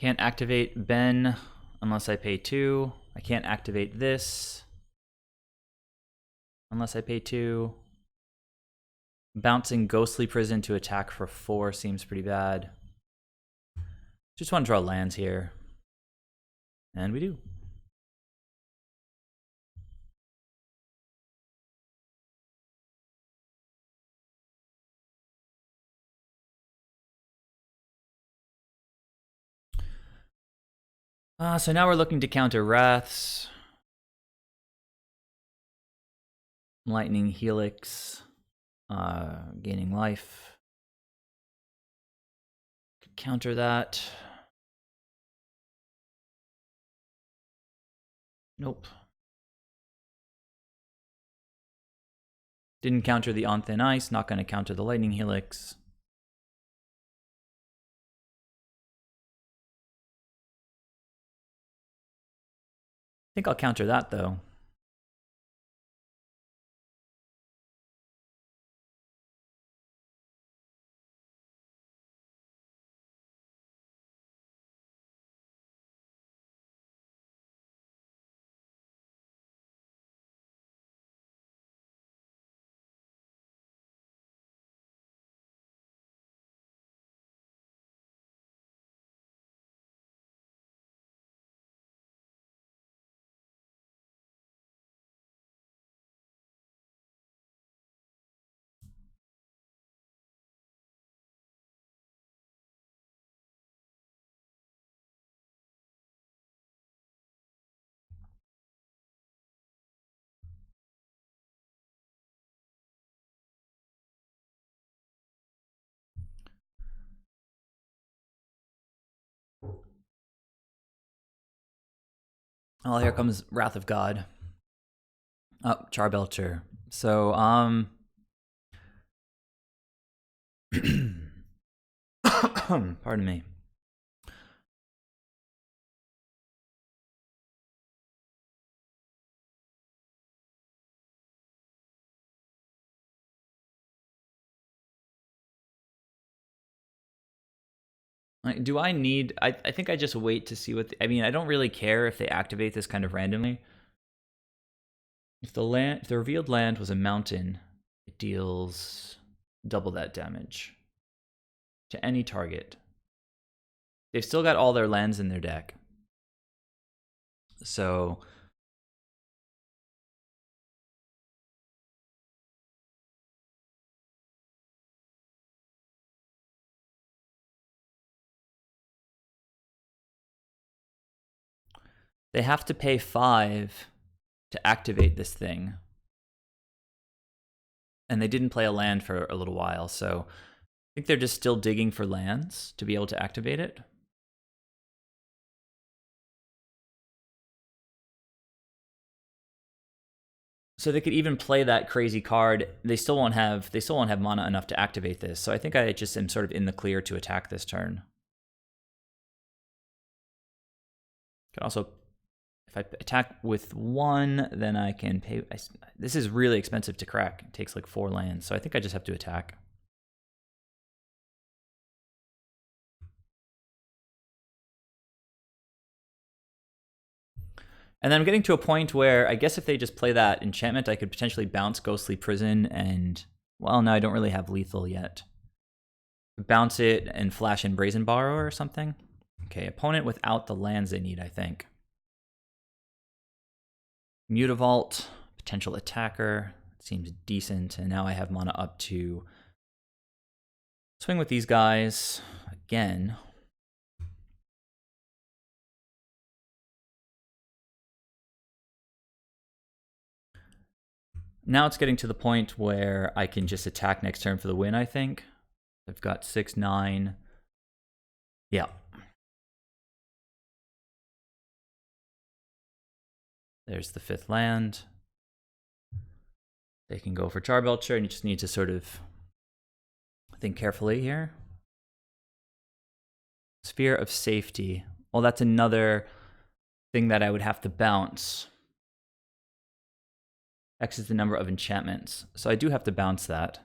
Can't activate Ben unless I pay 2. I can't activate this unless I pay 2. Bouncing Ghostly Prison to attack for 4 seems pretty bad. Just want to draw lands here. And we do. So now we're looking to counter Wraths. Lightning Helix. Gaining life. Counter that. Nope. Didn't counter the On Thin Ice, not going to counter the Lightning Helix. I think I'll counter that though. Oh, here comes Wrath of God. Oh, Charbelcher. So, pardon me. Like, do I need... I think I just wait to see what... I mean, I don't really care if they activate this kind of randomly. If the revealed land was a mountain, it deals double that damage to any target. They've still got all their lands in their deck. So... they have to pay 5 to activate this thing. And they didn't play a land for a little while, so I think they're just still digging for lands to be able to activate it. So they could even play that crazy card. They still won't have mana enough to activate this. So I think I just am sort of in the clear to attack this turn. Can also, if I attack with 1, then I can pay. This is really expensive to crack. It takes like 4 lands, so I think I just have to attack. And then I'm getting to a point where I guess if they just play that enchantment, I could potentially bounce Ghostly Prison and, well, no, I don't really have lethal yet. Bounce it and flash in Brazen Borrower or something. Okay, opponent without the lands they need, I think. Mutavault, potential attacker, seems decent, and now I have mana up to swing with these guys again. Now it's getting to the point where I can just attack next turn for the win, I think. I've got 6, 9. Yeah. There's the 5th land. They can go for Charbelcher, and you just need to sort of think carefully here. Sphere of Safety. Well, that's another thing that I would have to bounce. X is the number of enchantments. So I do have to bounce that.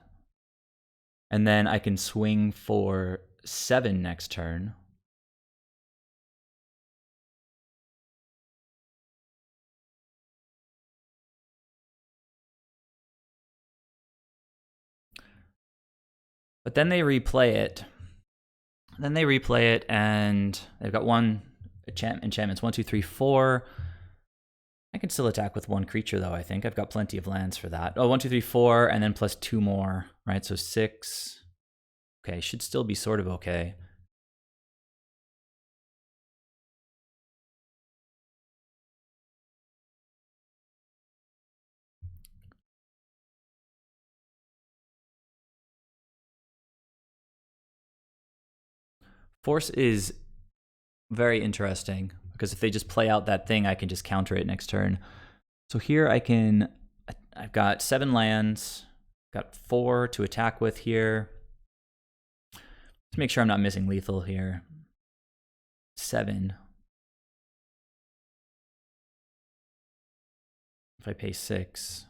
And then I can swing for 7 next turn. But then they replay it. And they've got 1 enchantments. 1, 2, 3, 4. I can still attack with 1 creature, though, I think. I've got plenty of lands for that. Oh, 1, 2, 3, 4, and then plus 2 more, right? So 6. Okay, should still be sort of okay. Force is very interesting, because if they just play out that thing, I can just counter it next turn. So here I've got 7 lands, got 4 to attack with here. Let's make sure I'm not missing lethal here. 7. If I pay 6.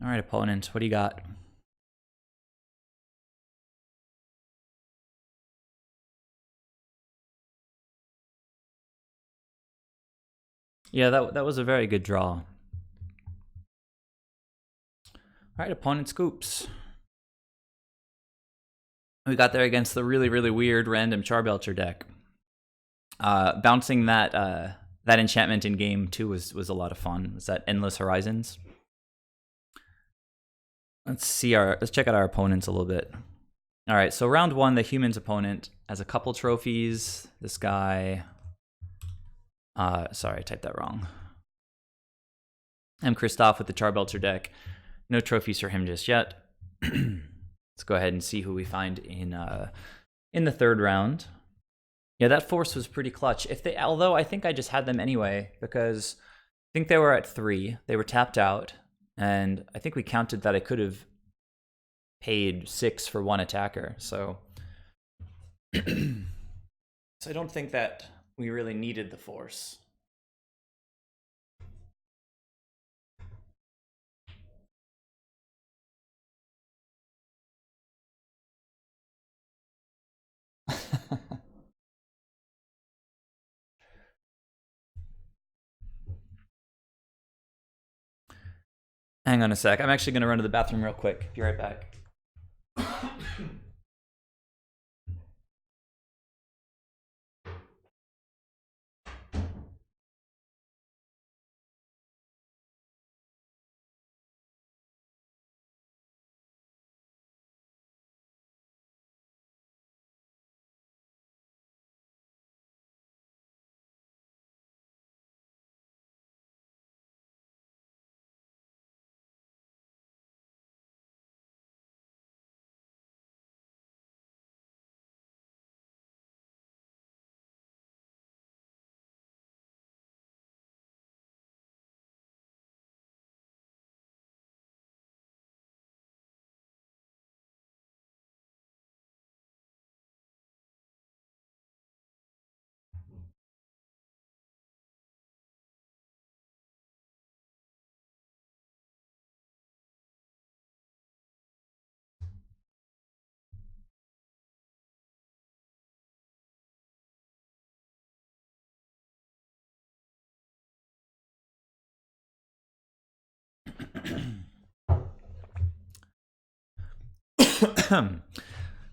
All right, opponent, what do you got? Yeah, that was a very good draw. All right, opponent scoops. We got there against the really, really weird random Charbelcher deck. Bouncing that enchantment in game 2 was a lot of fun. Was that Endless Horizons? Let's check out our opponents a little bit. All right, so round 1, the human's opponent has a couple trophies. This guy, sorry, I typed that wrong. I'm Christoph with the Charbelcher deck. No trophies for him just yet. Let's go ahead and see who we find in the 3rd round. Yeah, that force was pretty clutch. Although I think I just had them anyway, because think they were at 3. They were tapped out, and I think we counted that I could have paid 6 for one attacker. So, so I don't think that we really needed the force. Hang on a sec. I'm actually going to run to the bathroom real quick. Be right back.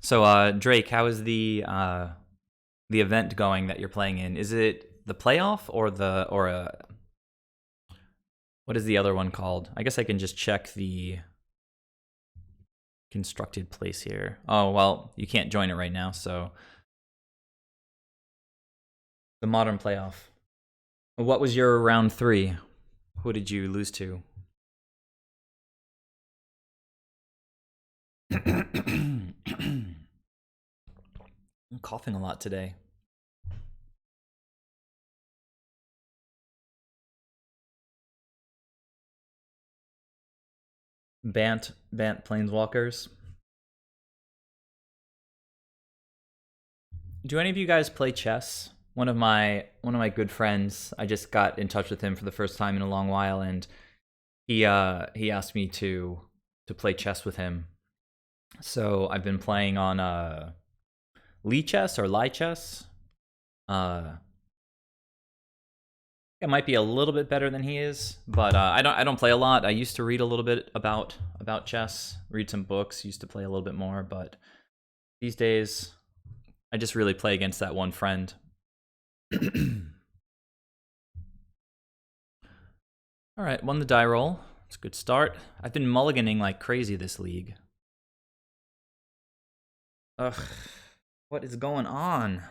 So, Drake, how is the event going that you're playing in? Is it the playoff or what is the other one called? I guess I can just check the constructed place here. Oh, well, you can't join it right now, so the modern playoff. What was your round 3? Who did you lose to? I'm coughing a lot today. Bant Planeswalkers. Do any of you guys play chess? One of my good friends, I just got in touch with him for the first time in a long while, and he asked me to play chess with him. So I've been playing on Lee chess or Lie chess. It might be a little bit better than he is, but I don't play a lot. I used to read a little bit about chess, read some books, used to play a little bit more, but these days I just really play against that one friend. All right, won the die roll. It's a good start. I've been mulliganing like crazy this league. Ugh, what is going on?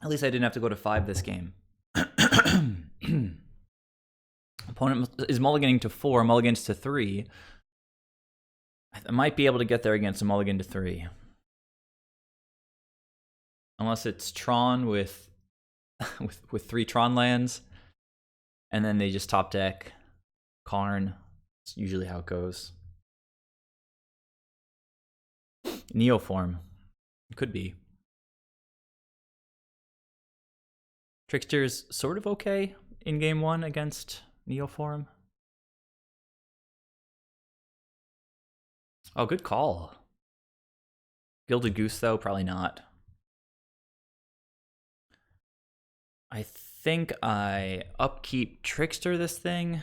At least I didn't have to go to 5 this game. Opponent is mulliganing to 4, mulligans to 3. I might be able to get there against a mulligan to 3. Unless it's Tron with 3 Tron lands, and then they just top deck Karn. It's usually how it goes. Neoform. Could be. Trickster's sort of okay in game 1 against Neoform. Oh, good call. Gilded Goose, though, probably not. I think I upkeep Trickster this thing.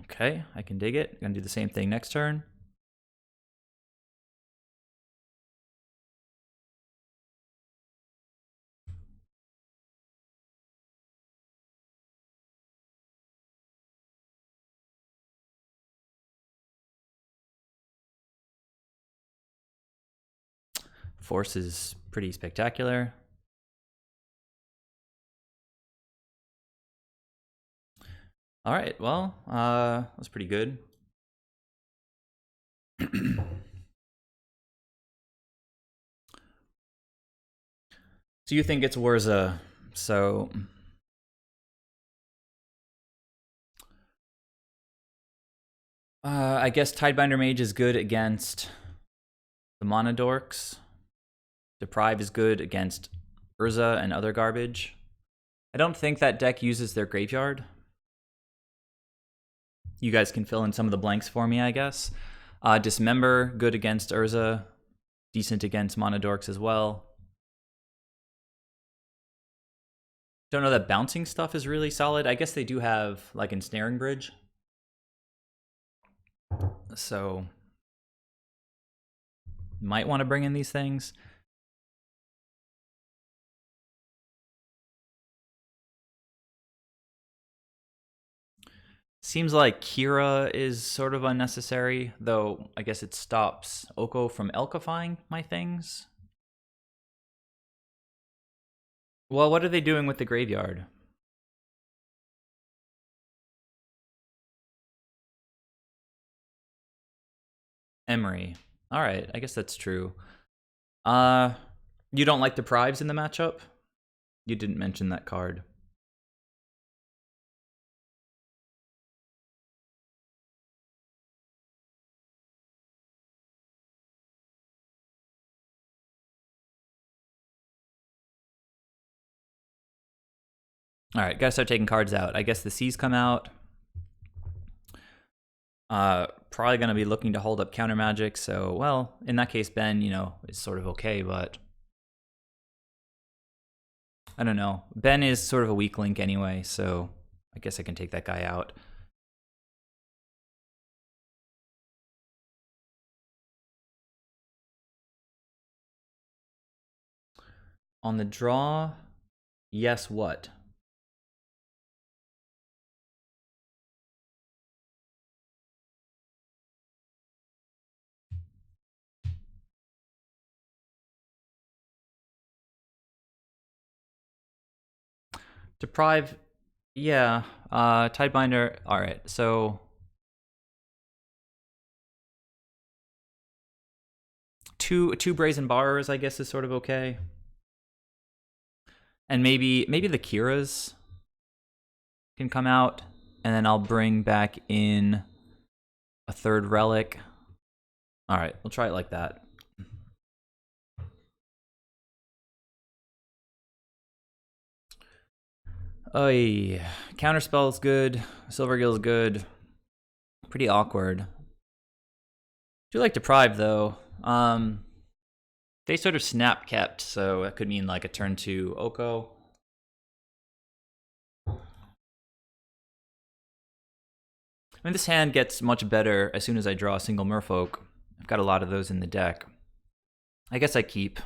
Okay, I can dig it. Gonna do the same thing next turn. Force is pretty spectacular. All right, well, that's pretty good. So you think it's Wurza, so... I guess Tidebinder Mage is good against the Monodorks. Deprive is good against Urza and other garbage. I don't think that deck uses their graveyard. You guys can fill in some of the blanks for me, I guess. Dismember, good against Urza. Decent against Monodorks as well. Don't know that bouncing stuff is really solid. I guess they do have, like, Ensnaring Bridge. So, might want to bring in these things. Seems like Kira is sort of unnecessary, though I guess it stops Oko from elkifying my things. Well, what are they doing with the graveyard? Emery. Alright, I guess that's true. You don't like Deprives in the matchup? You didn't mention that card. Alright, gotta start taking cards out. I guess the Seas come out. Probably gonna be looking to hold up counter magic, so, well, in that case, Ben, you know, is sort of okay, but... I don't know. Ben is sort of a weak link anyway, so I guess I can take that guy out. On the draw, yes, what? Deprive, yeah. Tidebinder, alright, so... Two Brazen Borrowers, I guess, is sort of okay. And maybe the Kiras can come out, and then I'll bring back in a third relic. Alright, we'll try it like that. Oy. Counterspell's good. Silvergill's good. Pretty awkward. Do like Deprive, though. They sort of snap kept, so that could mean like a turn 2 Oko. I mean, this hand gets much better as soon as I draw a single Merfolk. I've got a lot of those in the deck. I guess I keep.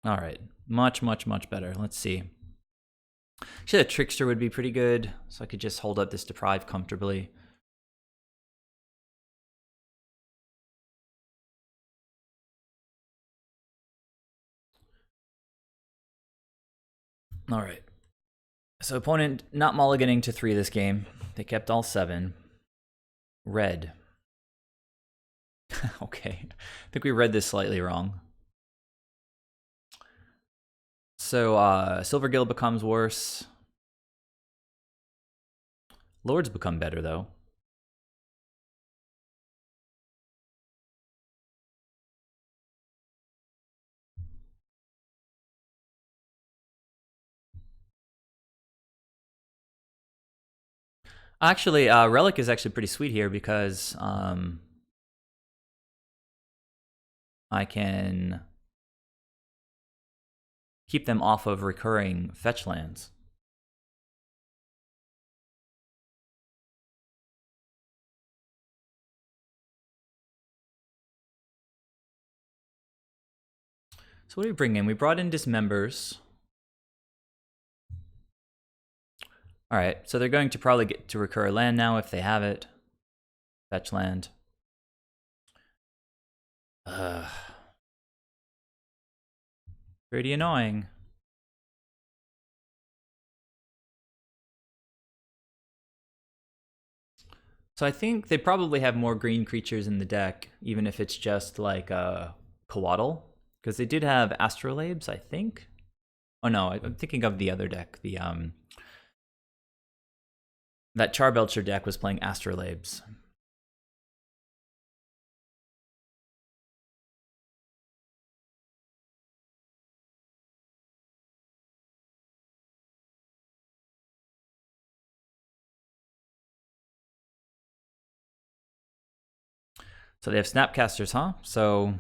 Alright, much better. Let's see. Actually, a Trickster would be pretty good, so I could just hold up this Deprive comfortably. Alright. So opponent not mulliganing to 3 this game. They kept all 7. Red. Okay. I think we read this slightly wrong. So, Silvergill becomes worse. Lords become better, though. Actually, Relic is actually pretty sweet here because I can keep them off of recurring fetch lands. So what do we bring in? We brought in Dismembers. Alright, so they're going to probably get to recur land now if they have it. Fetch land. Pretty annoying. So I think they probably have more green creatures in the deck, even if it's just like a Coatl. Because they did have Astrolabes, I think. Oh no, I'm thinking of the other deck. That Charbelcher deck was playing Astrolabes. So they have Snapcasters, huh? So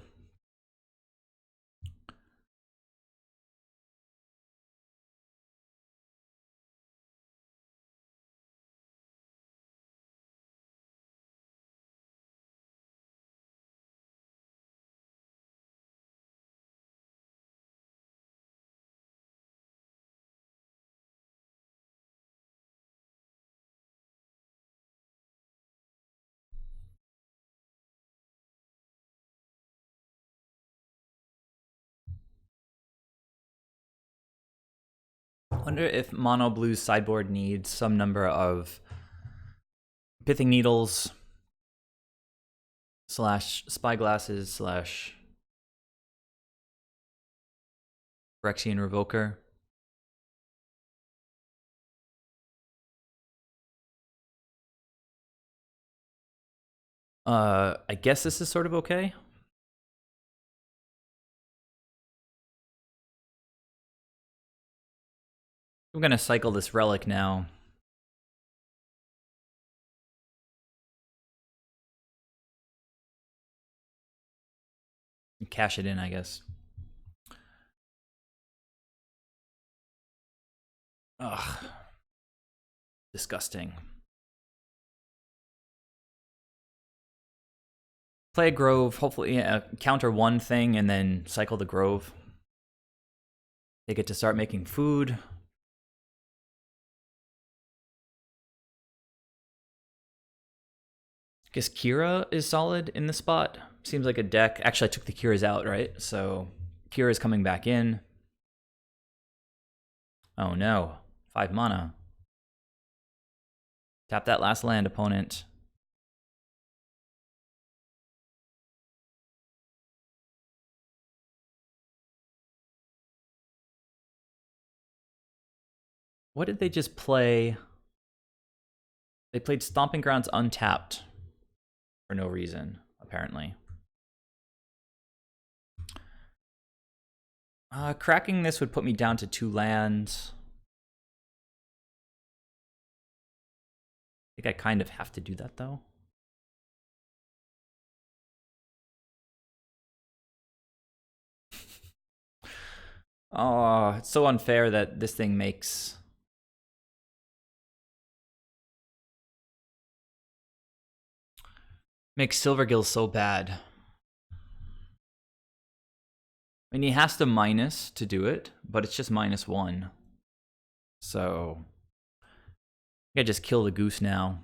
I wonder if Mono Blue's sideboard needs some number of Pithing Needles / Spyglasses / Phyrexian Revoker. I guess this is sort of okay. I'm gonna cycle this relic now. And cash it in, I guess. Ugh. Disgusting. Play a Grove, hopefully counter one thing and then cycle the Grove. They get to start making food. I guess Kira is solid in the spot. Seems like a deck. Actually, I took the Kiras out, right? So Kira's coming back in. Oh no. 5 mana. Tap that last land, opponent. What did they just play? They played Stomping Grounds untapped for no reason, apparently. Cracking this would put me down to 2 lands. I think I kind of have to do that, though. Oh, it's so unfair that this thing makes Silvergill so bad. I mean, he has to minus to do it, but it's just -1. So I just kill the goose now.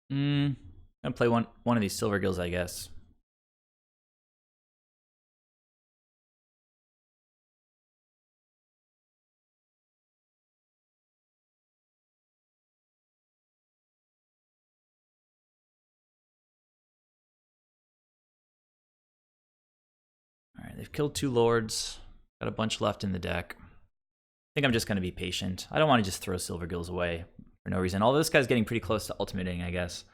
I'm gonna play one of these Silvergills, I guess. Alright, they've killed 2 lords. Got a bunch left in the deck. I think I'm just gonna be patient. I don't want to just throw Silvergills away for no reason. Although this guy's getting pretty close to ultimating, I guess.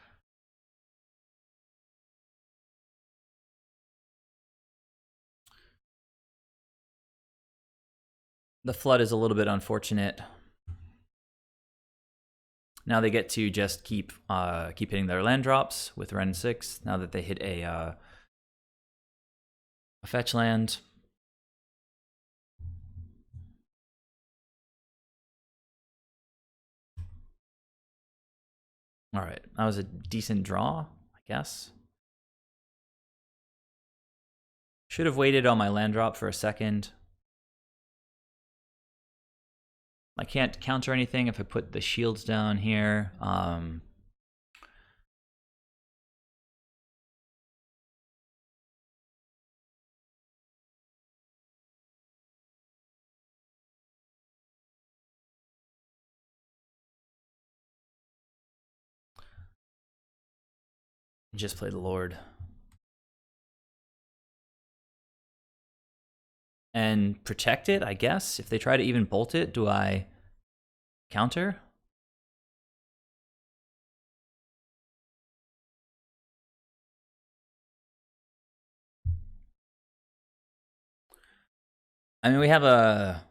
The flood is a little bit unfortunate. Now they get to just keep hitting their land drops with Ren 6. Now that they hit a a fetch land. All right, that was a decent draw, I guess. Should have waited on my land drop for a second. I can't counter anything if I put the shields down here. Just play the Lord. And protect it, I guess. If they try to even bolt it, do I counter? I mean, we have a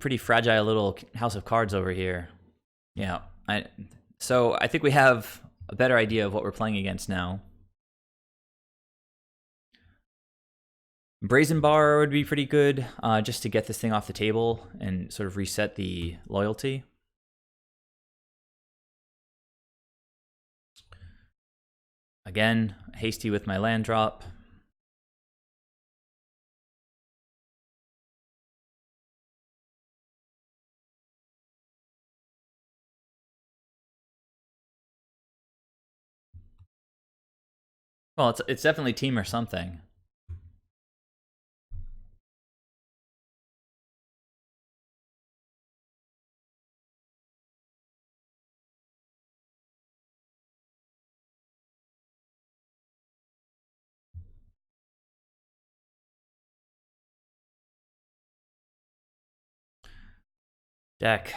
pretty fragile little house of cards over here. Yeah. So I think we have a better idea of what we're playing against now. Brazen Bar would be pretty good, just to get this thing off the table and sort of reset the loyalty. Again, hasty with my land drop. Well, it's definitely team or something. Deck.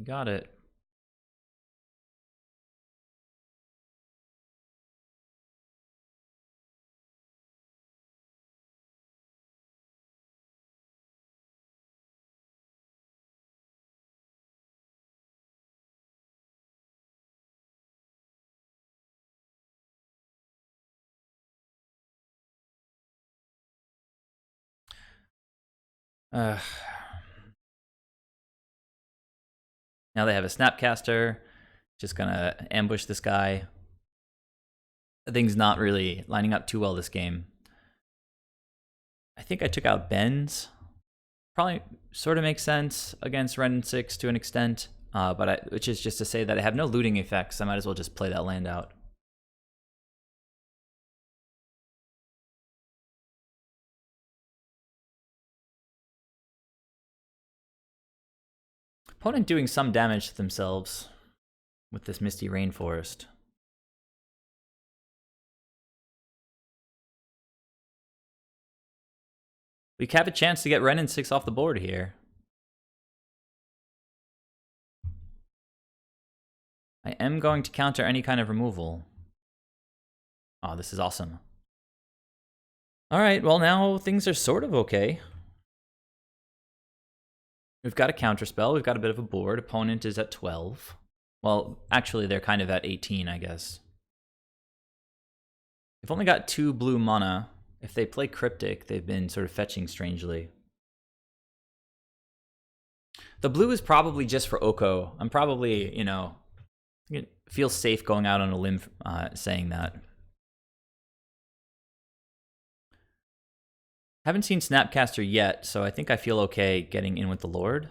Got it. Now they have a Snapcaster. Just gonna ambush this guy. Things not really lining up too well this game. I think I took out Ben's. Probably sort of makes sense against Ren 6 to an extent, which is just to say that I have no looting effects. I might as well just play that land out. Opponent doing some damage to themselves with this Misty Rainforest. We have a chance to get Ren 6 off the board here. I am going to counter any kind of removal. Oh, this is awesome. Alright, well now things are sort of okay. We've got a counterspell, we've got a bit of a board. Opponent is at 12. Well, actually they're kind of at 18, I guess. They've only got 2 blue mana. If they play Cryptic, they've been sort of fetching strangely. The blue is probably just for Oko. I'm probably, you know, it feels safe going out on a limb saying that. Haven't seen Snapcaster yet, so I think I feel okay getting in with the Lord.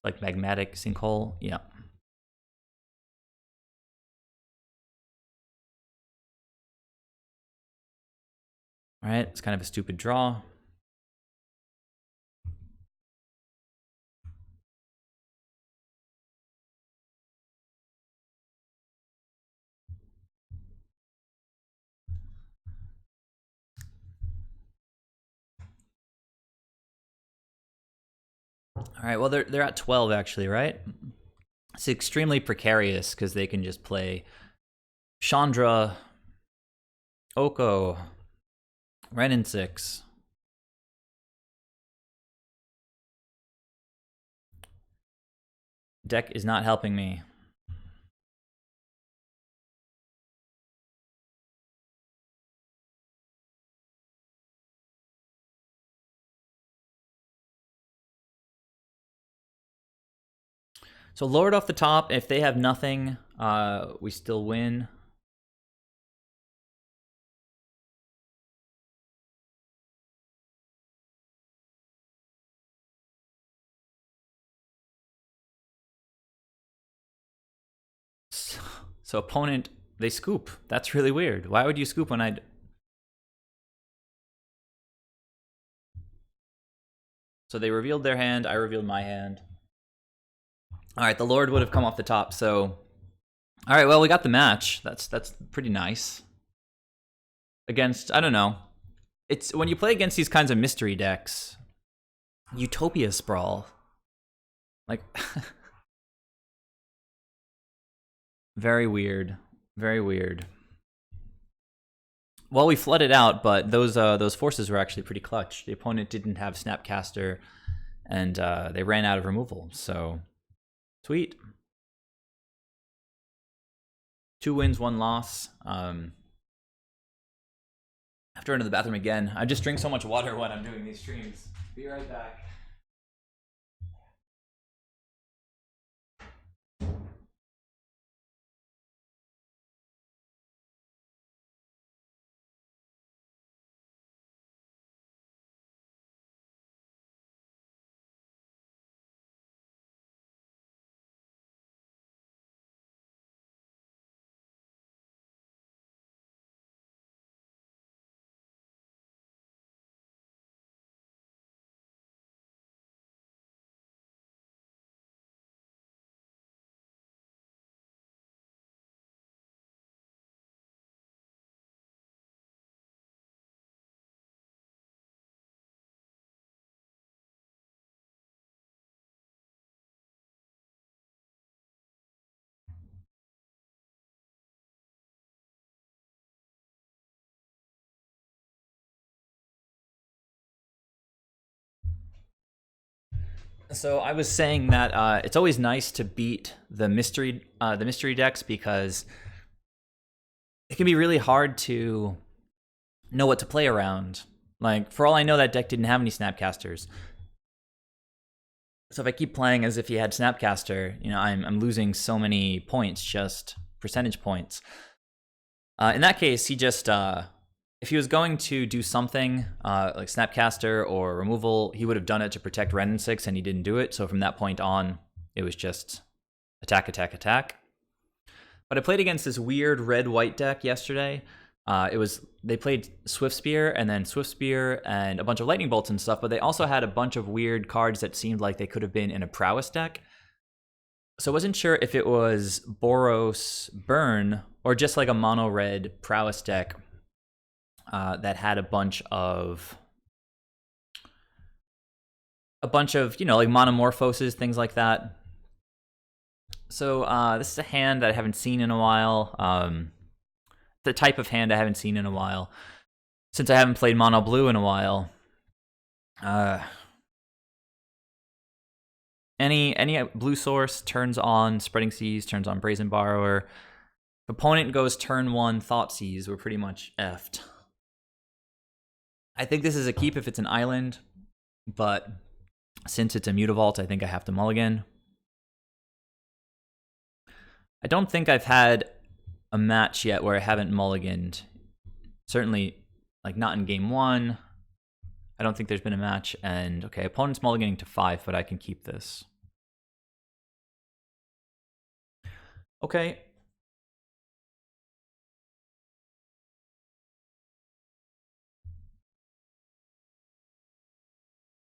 Like magmatic sinkhole, yeah. All right, it's kind of a stupid draw. All right, well, they're at 12, actually, right? It's extremely precarious because they can just play Chandra, Oko, Ren in 6. Deck is not helping me. So Lord off the top, if they have nothing, we still win. So opponent, they scoop. That's really weird. Why would you scoop when I... So they revealed their hand, I revealed my hand. All right, the Lord would have come off the top, so... All right, well, we got the match. That's pretty nice. Against, I don't know. It's when you play against these kinds of mystery decks, Utopia Sprawl. Like... Very weird. Very weird. Well, we flooded out, but those forces were actually pretty clutch. The opponent didn't have Snapcaster, and they ran out of removal. So, sweet. 2 wins, 1 loss. I have to run to the bathroom again. I just drink so much water when I'm doing these streams. Be right back. So I was saying that it's always nice to beat the mystery decks because it can be really hard to know what to play around. Like, for all I know, that deck didn't have any Snapcasters. So if I keep playing as if he had Snapcaster, you know, I'm losing so many points, just percentage points. In that case, he just if he was going to do something like Snapcaster or removal, he would have done it to protect Ren in 6, and he didn't do it. So from that point on, it was just attack, attack, attack. But I played against this weird red-white deck yesterday. They played Swift Spear and then Swift Spear and a bunch of lightning bolts and stuff, but they also had a bunch of weird cards that seemed like they could have been in a prowess deck. So I wasn't sure if it was Boros Burn or just like a mono red prowess deck that had a bunch of you know, like monomorphoses, things like that. So this is a hand that I haven't seen in a while. The type of hand I haven't seen in a while, since I haven't played mono blue in a while. Any blue source turns on Spreading Seas, turns on Brazen Borrower. If opponent goes turn 1 Thoughtseize, we're pretty much effed. I think this is a keep if it's an island, but since it's a Mutavault, I think I have to mulligan. I don't think I've had a match yet where I haven't mulliganed. Certainly, like, not in game 1. I don't think there's been a match. And, okay, opponent's mulliganing to 5, but I can keep this. Okay.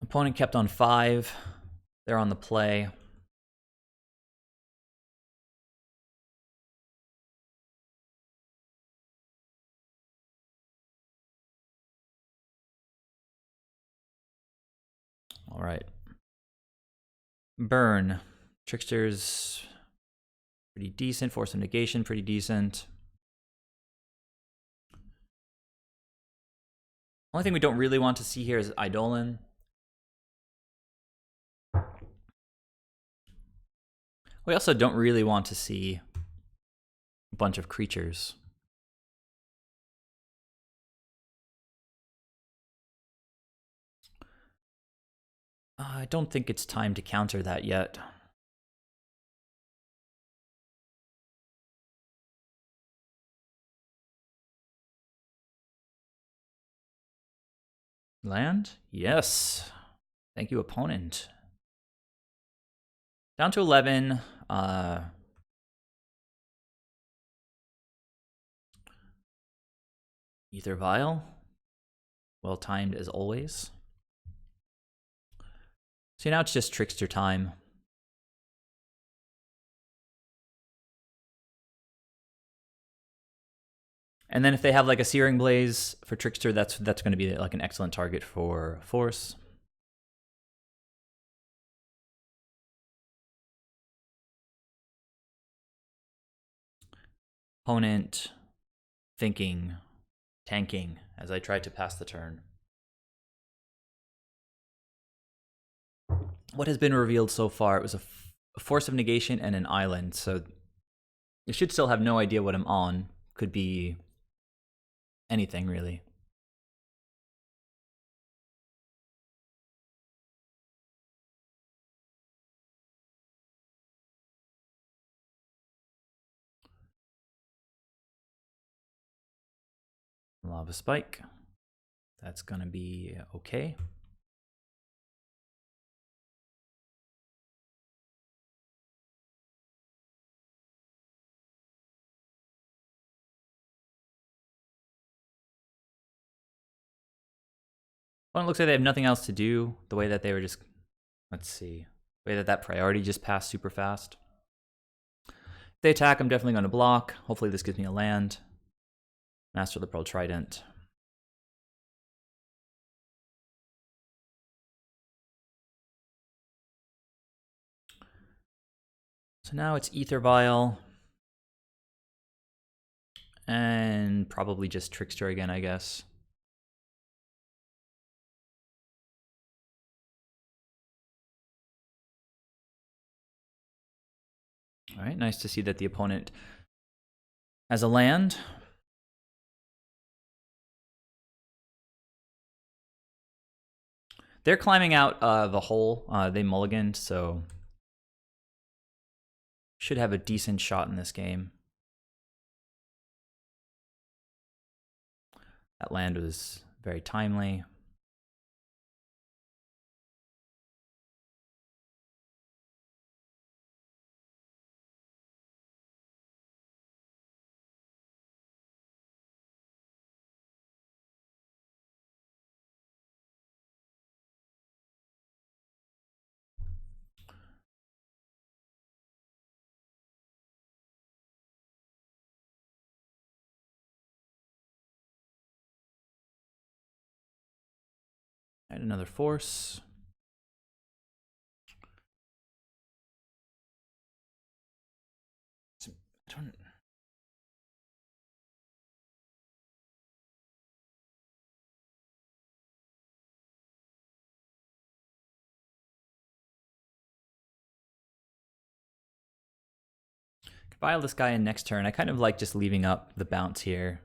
Opponent kept on 5. They're on the play. All right. Burn. Trickster's pretty decent. Force of negation, pretty decent. Only thing we don't really want to see here is Eidolon. We also don't really want to see a bunch of creatures. I don't think it's time to counter that yet. Land? Yes. Thank you, opponent. Down to 11. Ether Vial. Well timed as always. So now it's just Trickster time. And then if they have like a Searing Blaze for Trickster, that's going to be like an excellent target for Force. Opponent thinking, tanking as I try to pass the turn. What has been revealed so far? It was a Force of Negation and an island, so I should still have no idea what I'm on. Could be anything, really. Lava Spike. That's going to be okay. Well, it looks like they have nothing else to do. The way that they were just, let's see, the way that that priority just passed super fast. If they attack, I'm definitely going to block. Hopefully this gives me a land. Master of the Pearl Trident. So now it's Ether Vial. And probably just Trickster again, I guess. All right, nice to see that the opponent has a land. They're climbing out the hole. They mulliganed, so should have a decent shot in this game. That land was very timely. Add another force. I don't. Could bile this guy in next turn. I kind of like just leaving up the bounce here.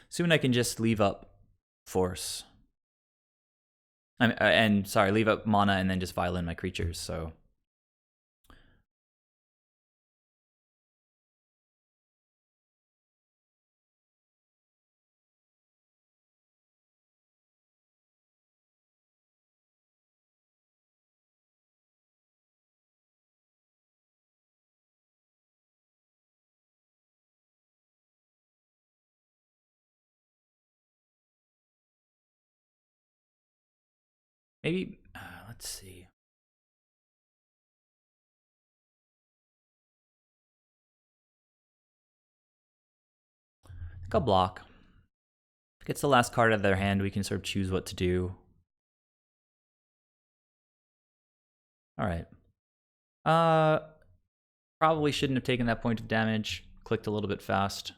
Soon I can just leave up force. And sorry, leave up mana and then just violin my creatures, so. Maybe, let's see. Go block. If it gets the last card out of their hand, we can sort of choose what to do. All right. Probably shouldn't have taken that point of damage. Clicked a little bit fast.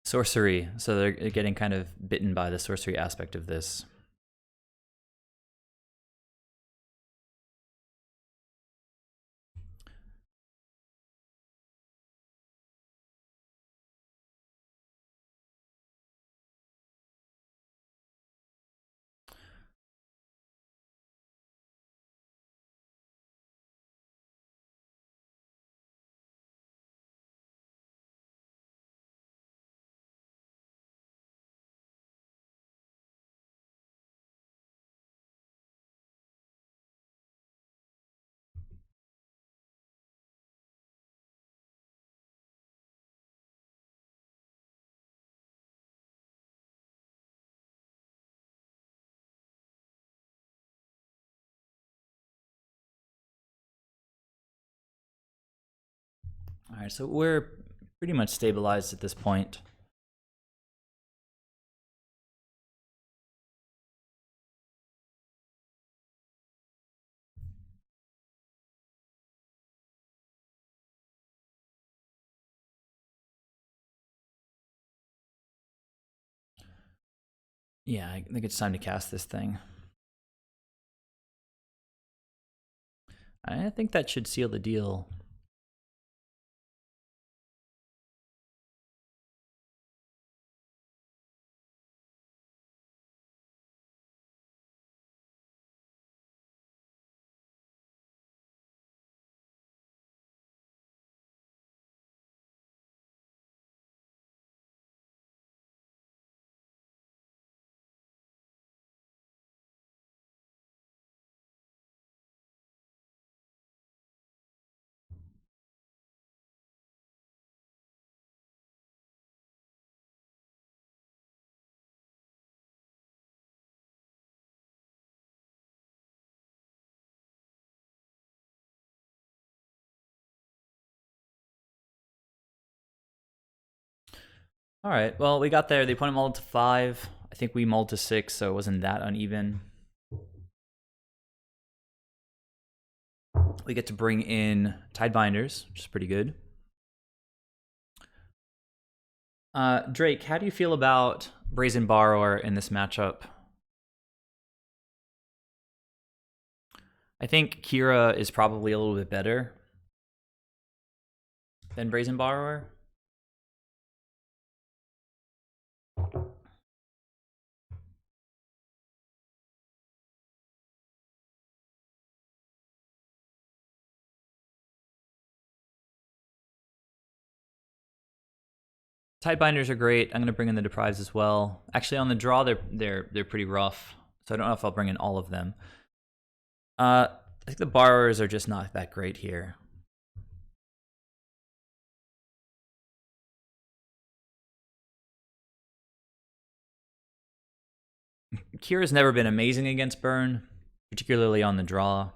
Sorcery. So they're getting kind of bitten by the sorcery aspect of this. All right, so we're pretty much stabilized at this point. Yeah, I think it's time to cast this thing. I think that should seal the deal. All right, well, we got there. The opponent mulled to 5. I think we mulled to 6, so it wasn't that uneven. We get to bring in Tidebinders, which is pretty good. Drake, how do you feel about Brazen Borrower in this matchup? I think Kira is probably a little bit better than Brazen Borrower. Tidebinders are great. I'm gonna bring in the Deprives as well. Actually, on the draw, they're pretty rough, so I don't know if I'll bring in all of them. I think the Borrowers are just not that great here. Kira's never been amazing against burn, particularly on the draw.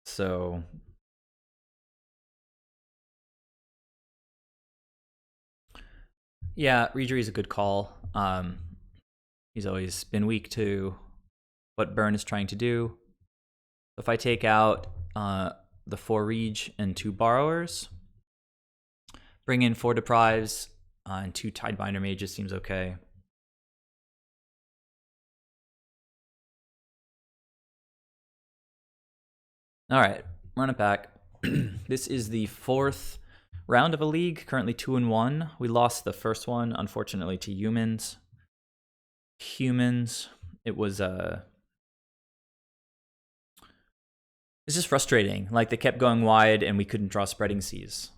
So Yeah, Reedry is a good call. He's always been weak to what Burn is trying to do. If I take out the 4 Rege and 2 Borrowers, bring in 4 Deprives and 2 Tidebinder Mages seems okay. All right, run it back. This is the 4th round of a league, currently 2-1. We lost the first one, unfortunately, to humans. It was it's just frustrating. Like, they kept going wide and we couldn't draw Spreading Seas.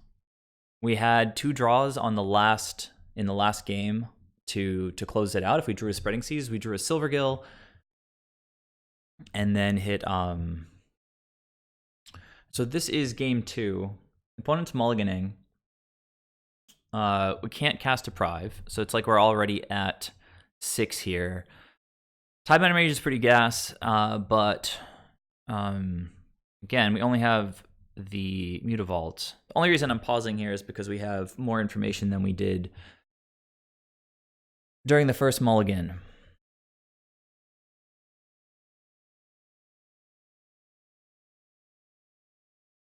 We had 2 draws in the last game to close it out. If we drew a Spreading Seas, we drew a Silvergill and then hit so this is game 2. Opponent's mulliganing. We can't cast Deprive, so it's like we're already at 6 here. Tidebinder Mage is pretty gas, but again, we only have the Mutavault. The only reason I'm pausing here is because we have more information than we did during the first mulligan.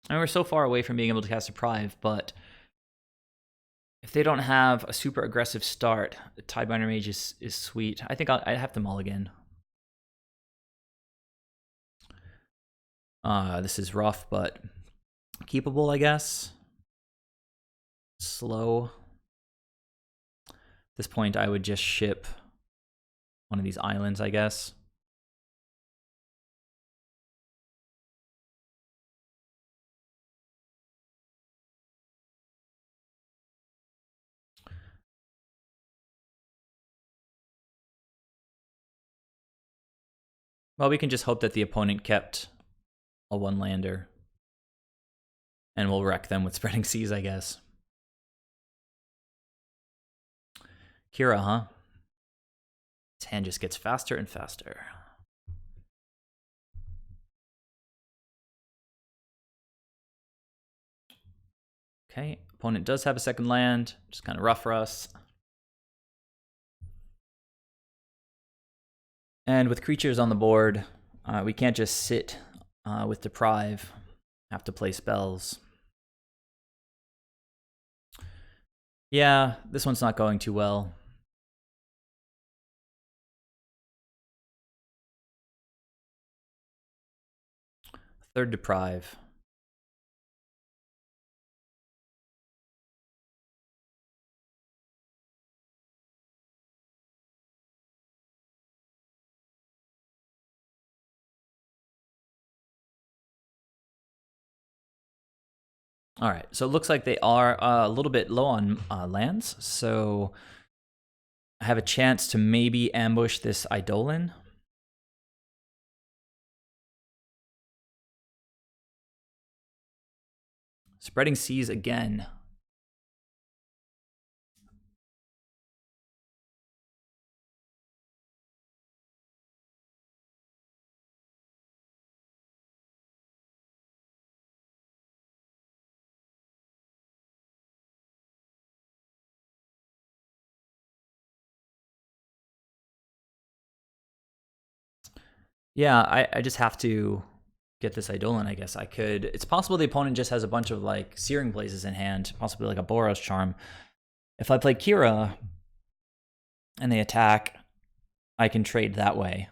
And we're so far away from being able to cast Deprive, but if they don't have a super aggressive start, the Tidebinder Mage is sweet. I think I have to mulligan. This is rough, but keepable, I guess. Slow. At this point, I would just ship one of these islands, I guess. Well, we can just hope that the opponent kept a 1-lander. And we'll wreck them with Spreading Seas, I guess. Kira, huh? His hand just gets faster and faster. Okay, opponent does have a second land. Just kind of rough for us. And with creatures on the board, we can't just sit with Deprive. Have to play spells. Yeah, this one's not going too well. Third Deprive. All right, so it looks like they are a little bit low on lands, so I have a chance to maybe ambush this Eidolon. Spreading Seas again. Yeah, I just have to get this Eidolon, I guess. I could. It's possible the opponent just has a bunch of like Searing Blazes in hand, possibly like a Boros Charm. If I play Kira and they attack, I can trade that way.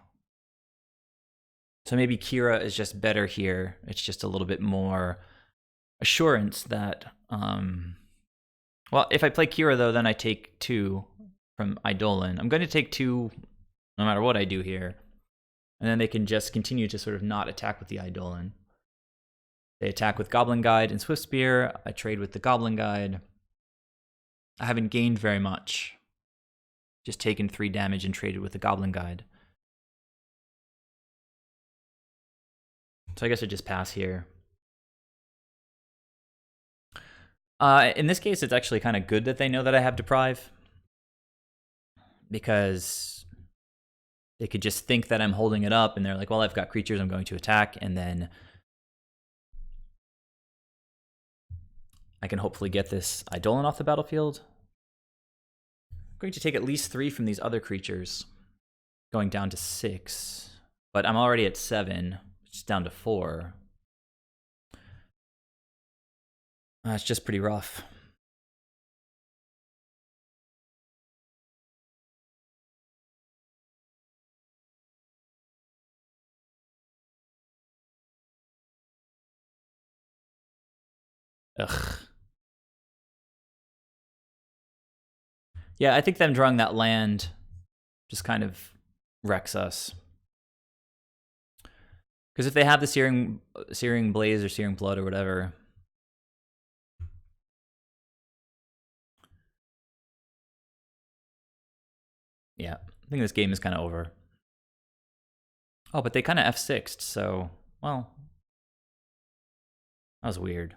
So maybe Kira is just better here. It's just a little bit more assurance that well, if I play Kira though, then I take 2 from Eidolon. I'm going to take 2 no matter what I do here. And then they can just continue to sort of not attack with the Eidolon. They attack with Goblin Guide and Swift Spear. I trade with the Goblin Guide. I haven't gained very much. Just taken 3 damage and traded with the Goblin Guide. So I guess I just pass here. In this case, it's actually kind of good that they know that I have Deprive. Because they could just think that I'm holding it up, and they're like, well, I've got creatures I'm going to attack, and then I can hopefully get this Eidolon off the battlefield. going to take at least 3 from these other creatures, going down to 6. But I'm already at 7, which is down to 4. It's just pretty rough. Ugh. Yeah, I think them drawing that land just kind of wrecks us. Because if they have the Searing Blaze or Searing Blood or whatever... Yeah, I think this game is kind of over. Oh, but they kind of F6'd, so... Well... That was weird.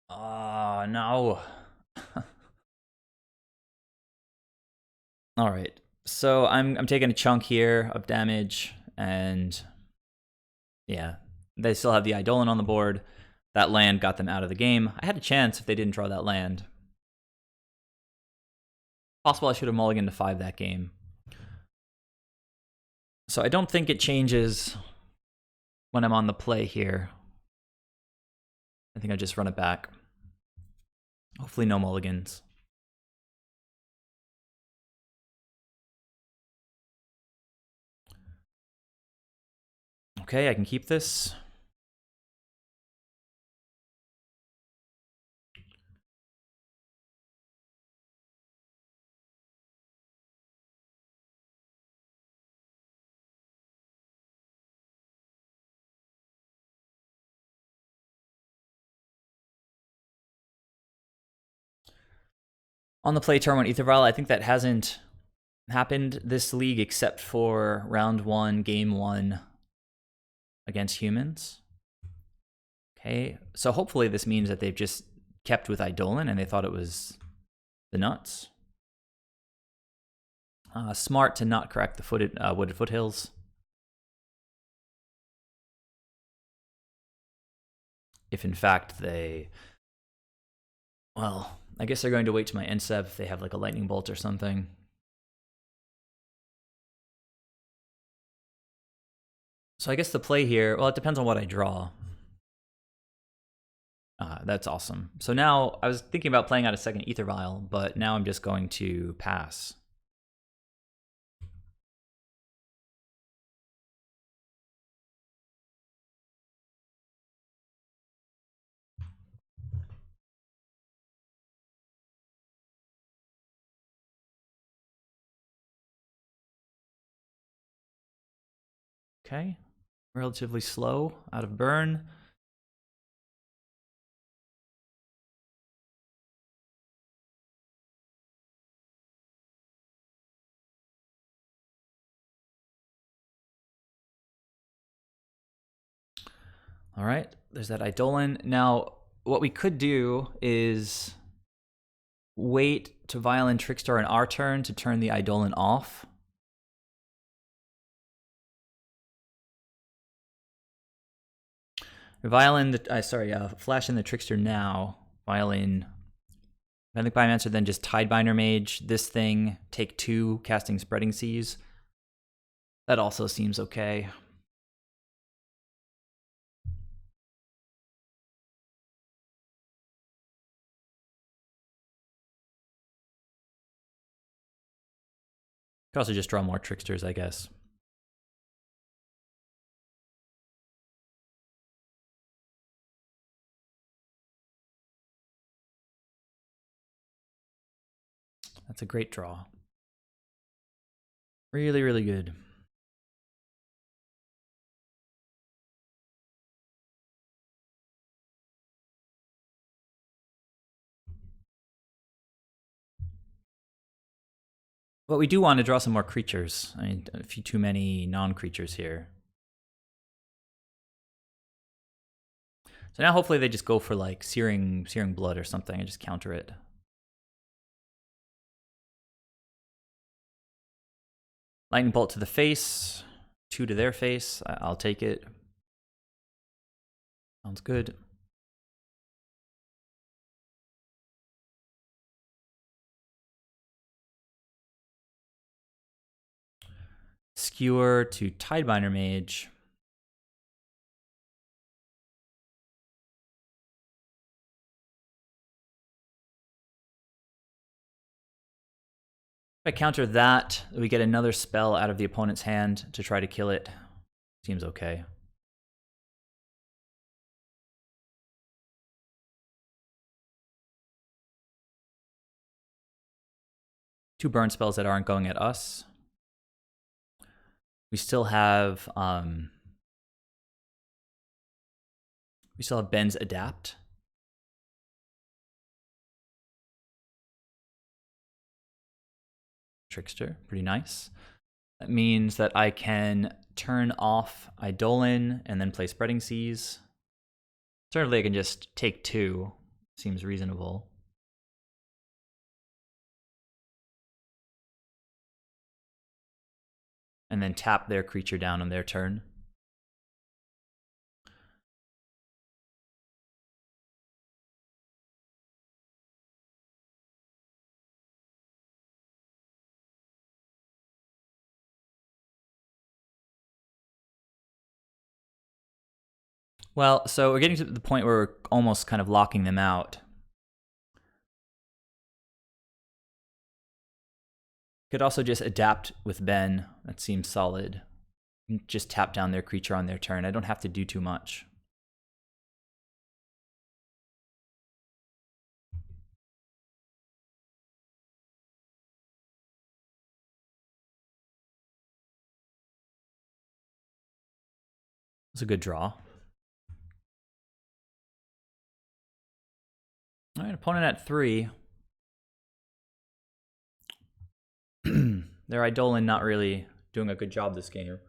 Oh, no. All right. So I'm taking a chunk here of damage, and yeah, they still have the Eidolon on the board. That land got them out of the game. I had a chance if they didn't draw that land. Possible I should have mulliganed to 5 that game. So I don't think it changes when I'm on the play here. I think I just run it back. Hopefully no mulligans. Okay, I can keep this. On the play, turn 1 Ether Vial. I think that hasn't happened this league except for round 1, game 1 against humans. Okay, so hopefully this means that they've just kept with Eidolon and they thought it was the nuts. Smart to not crack the Wooded Foothills. If in fact they... Well, I guess they're going to wait to my end step if they have like a Lightning Bolt or something. So I guess the play here, well, it depends on what I draw. That's awesome. So now I was thinking about playing out a second Ether Vial, but now I'm just going to pass. Okay, relatively slow out of burn. All right, there's that Eidolon. Now, what we could do is wait to Violin Trickstar on our turn to turn the Eidolon off. Flash in the Trickster now. Violin. I think Biomancer, then just Tidebinder Mage. This thing, take 2, casting Spreading Seas. That also seems okay. Could also just draw more Tricksters, I guess. That's a great draw. Really, really good. But we do want to draw some more creatures. I mean, a few too many non-creatures here. So now hopefully they just go for like Searing Blood or something and just counter it. Lightning Bolt to the face, 2 to their face. I'll take it. Sounds good. Skewer to Tidebinder Mage. If I counter that, we get another spell out of the opponent's hand to try to kill it. Seems okay. Two burn spells that aren't going at us. We still have Ben's Adapt. Trickster, pretty nice. That means that I can turn off Eidolon and then play Spreading Seas. Certainly I can just take 2. Seems reasonable. And then tap their creature down on their turn. Well, so we're getting to the point where we're almost kind of locking them out. Could also just adapt with Ben. That seems solid. Just tap down their creature on their turn. I don't have to do too much. It's a good draw. All right, opponent at 3. Their Eidolon not really doing a good job this game.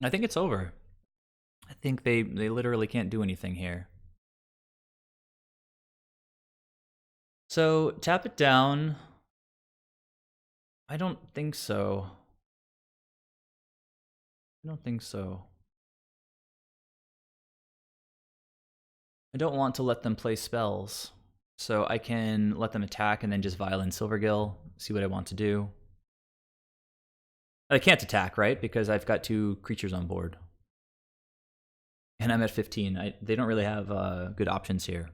I think it's over. I think they literally can't do anything here. So tap it down. I don't think so. I don't think so. I don't want to let them play spells. So I can let them attack and then just Violin Silvergill, see what I want to do. I can't attack, right? Because I've got 2 creatures on board. And I'm at 15. They don't really have good options here.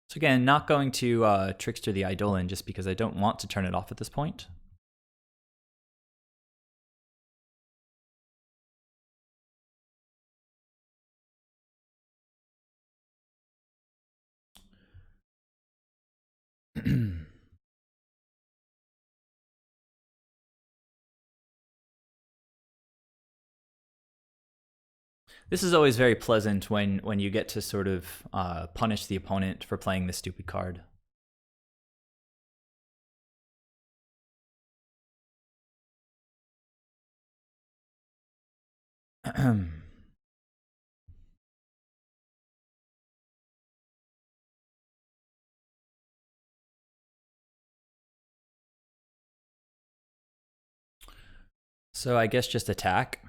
So again, not going to Trickster the Eidolon just because I don't want to turn it off at this point. This is always very pleasant when you get to sort of punish the opponent for playing this stupid card. So I guess just attack.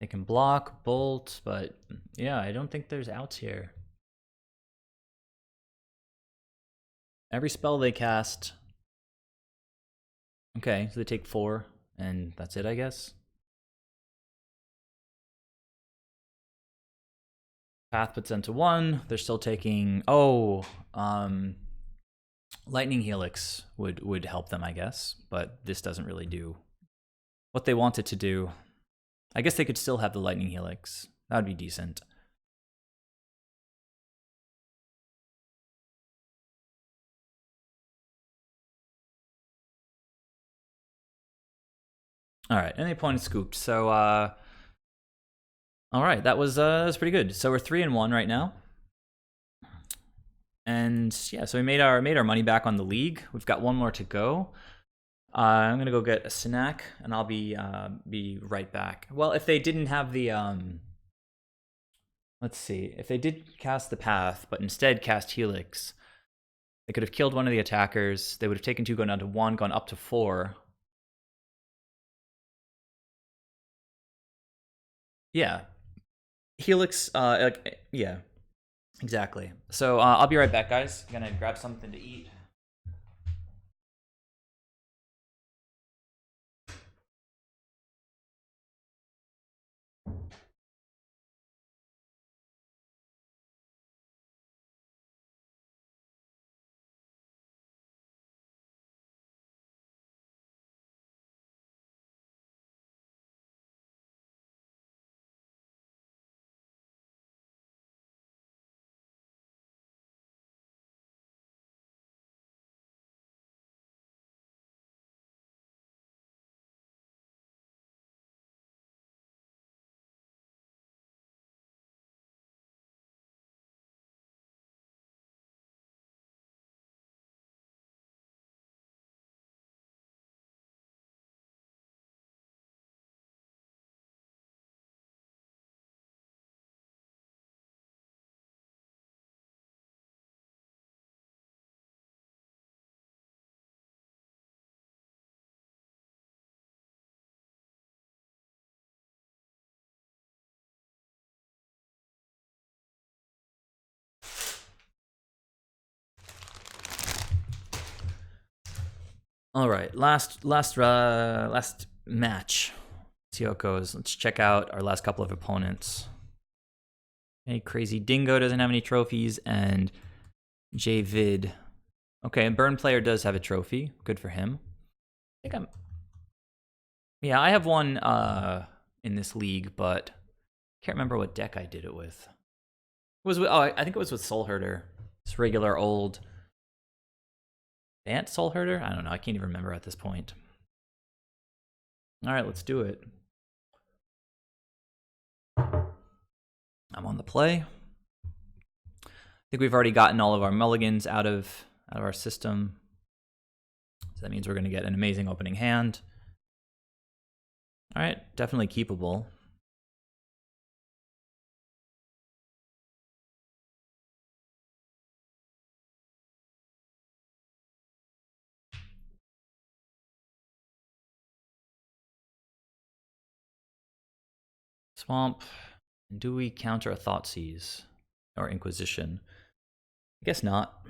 They can block, bolt, but yeah, I don't think there's outs here. Every spell they cast. Okay, so they take 4, and that's it, I guess. Path puts them to 1. They're still taking... Oh, Lightning Helix would help them, I guess, but this doesn't really do what they want it to do. I guess they could still have the Lightning Helix. That would be decent. All right, and the opponent scooped. So, all right, that was pretty good. So we're 3-1 right now. And yeah, so we made our money back on the league. We've got 1 more to go. I'm gonna go get a snack, and I'll be right back. Well, if they didn't have the let's see, if they did cast the path, but instead cast Helix, they could have killed one of the attackers. They would have taken 2, gone down to 1, gone up to 4. Yeah, Helix. Yeah, exactly. So I'll be right back, guys. Gonna grab something to eat. All right, last match. See how it goes. Let's check out our last couple of opponents. Hey, Crazy Dingo doesn't have any trophies, and JVid. Okay, and Burn Player does have a trophy. Good for him. Yeah, I have one in this league, but can't remember what deck I did it with. It was with, I think it was with Soul Herder. This regular old Bant Soul Herder? I don't know. I can't even remember at this point. All right, let's do it. I'm on the play. I think we've already gotten all of our mulligans out of our system. So that means we're going to get an amazing opening hand. All right, definitely keepable. Swamp. Do we counter a Thoughtseize or Inquisition? I guess not.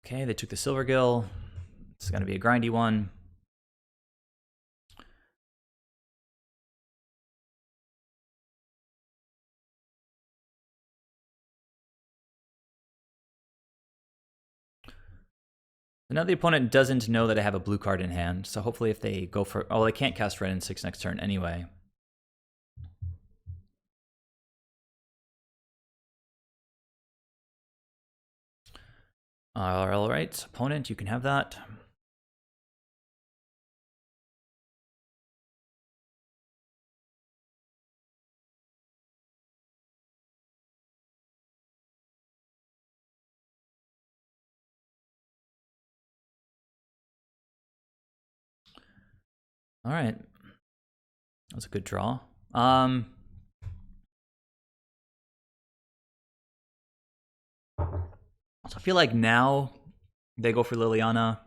Okay, they took the Silvergill. It's going to be a grindy one. Now the opponent doesn't know that I have a blue card in hand, so hopefully if they go for... Oh, they can't cast Red and 6 next turn anyway. All right, opponent, you can have that. All right. That was a good draw. So I feel like now they go for Liliana.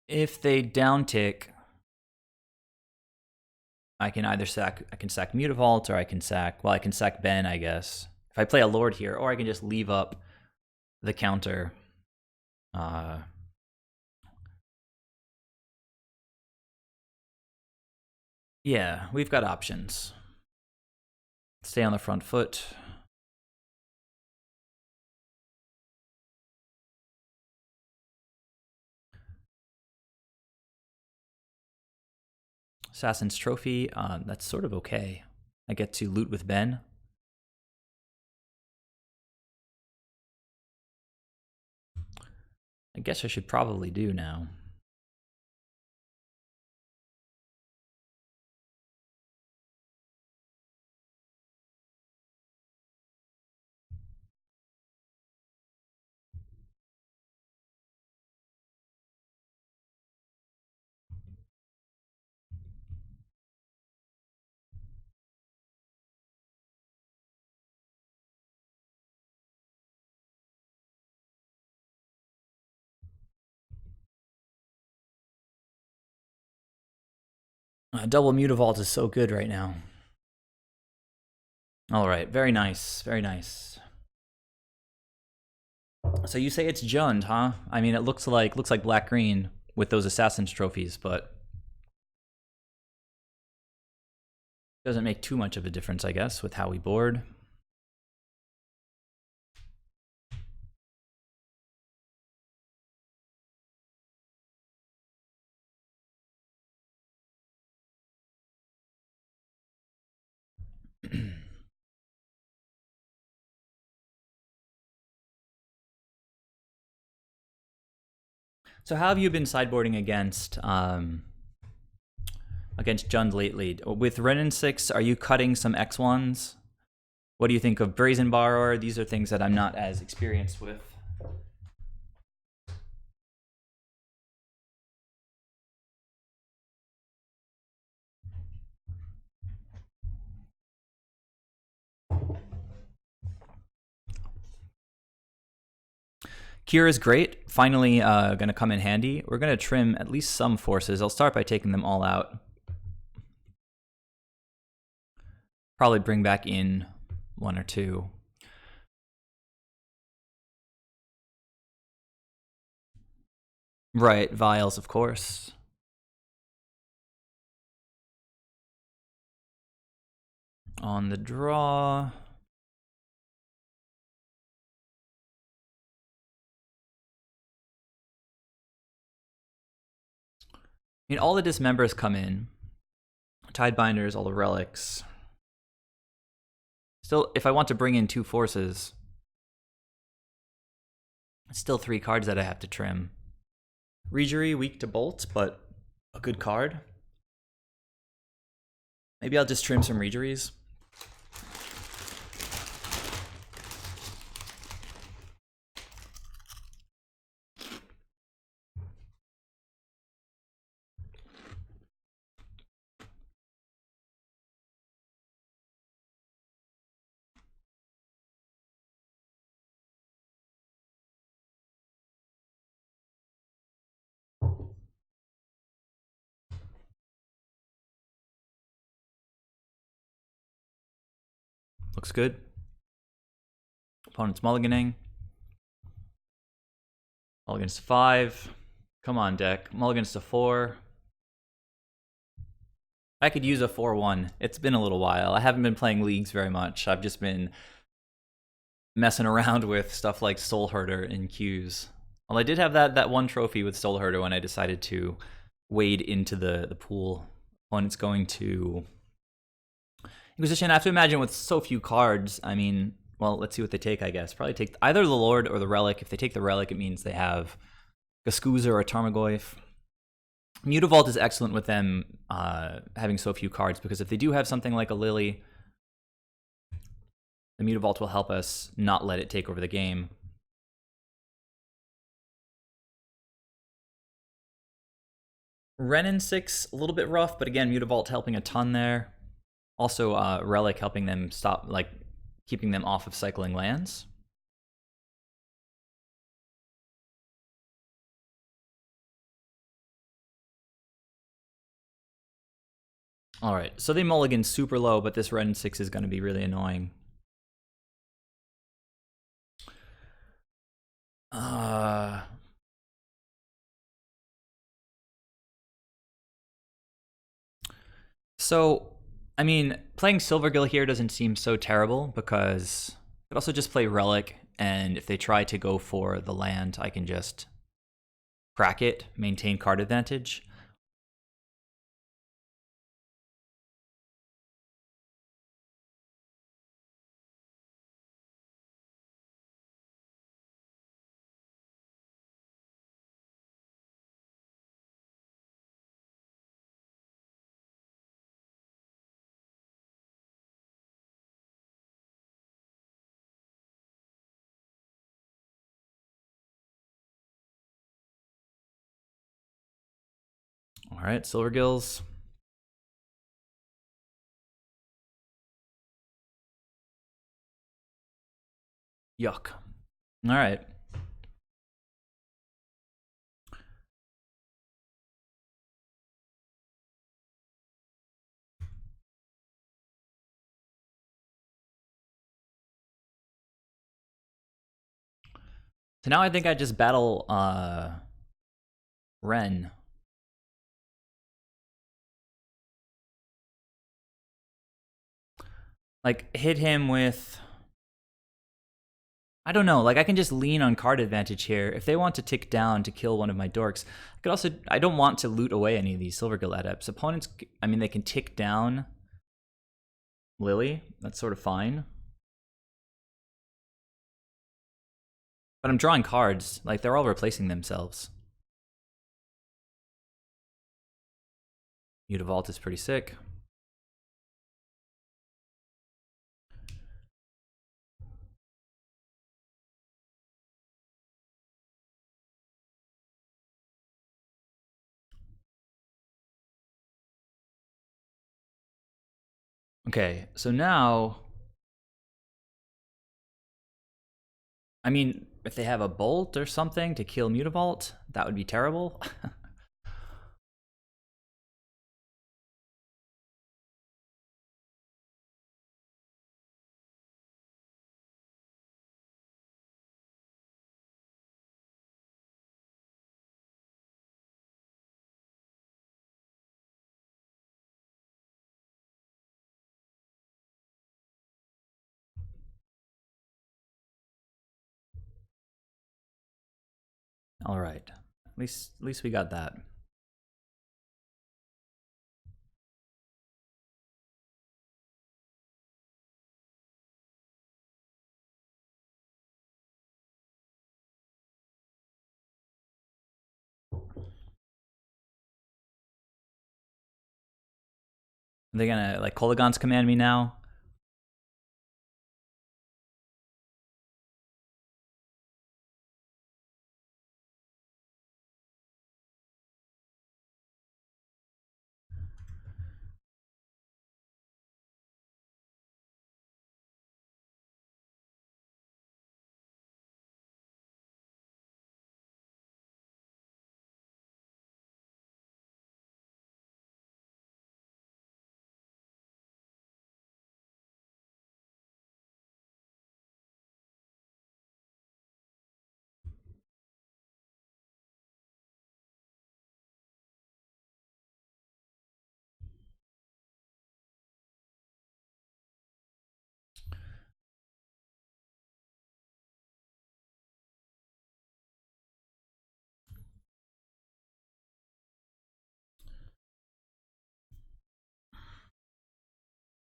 If they down tick, I can either sack Mutavault, or I can sack Ben, I guess. If I play a Lord here, or I can just leave up the counter. Yeah, we've got options. Stay on the front foot. Assassin's Trophy, that's sort of okay. I get to loot with Ben. I guess I should probably do now. Double Mutavault is so good right now. All right, very nice, very nice. So you say it's Jund, huh? I mean, it looks like black green with those Assassin's trophies, but doesn't make too much of a difference, I guess, with how we board. So how have you been sideboarding against Jund lately? With Renin 6, are you cutting some X1s? What do you think of Brazen Borrower? These are things that I'm not as experienced with. Cure is great. Finally going to come in handy. We're going to trim at least some forces. I'll start by taking them all out. Probably bring back in one or two. Right, vials, of course. On the draw. I mean, all the dismembers come in. Tidebinders, all the relics. Still, if I want to bring in two forces, it's still 3 cards that I have to trim. Regery, weak to bolts, but a good card. Maybe I'll just trim some Regeries. Looks good. Opponent's mulliganing. Mulligans to 5. Come on, deck. Mulligans to 4. I could use a 4-1. It's been a little while. I haven't been playing leagues very much. I've just been messing around with stuff like Soul Herder in queues. Well, I did have that one trophy with Soul Herder when I decided to wade into the pool. Opponent's going to Inquisition. I have to imagine with so few cards, I mean, well, let's see what they take, I guess. Probably take either the Lord or the Relic. If they take the Relic, it means they have a Skuza or a Tarmogoyf. Mutavault is excellent with them having so few cards, because if they do have something like a Lily, the Mutavault will help us not let it take over the game. Renin 6, a little bit rough, but again, Mutavault helping a ton there. Also, Relic helping them stop, like, keeping them off of cycling lands. Alright, so they mulligan super low, but this Renin 6 is going to be really annoying. So, I mean, playing Silvergill here doesn't seem so terrible, because I could also just play Relic, and if they try to go for the land, I can just crack it, maintain card advantage. Alright, Silvergills. Yuck. Alright. So now I think I just battle Ren. Like, hit him with... I don't know, like, I can just lean on card advantage here. If they want to tick down to kill one of my dorks, I could also... I don't want to loot away any of these Silver Guild Adepts. Opponents, I mean, they can tick down Lily. That's sort of fine. But I'm drawing cards. Like, they're all replacing themselves. Mutavault is pretty sick. Okay, so now... I mean, if they have a bolt or something to kill Mutavault, that would be terrible. All right. At least we got that. Are they gonna, like, Kolaghan's command me now?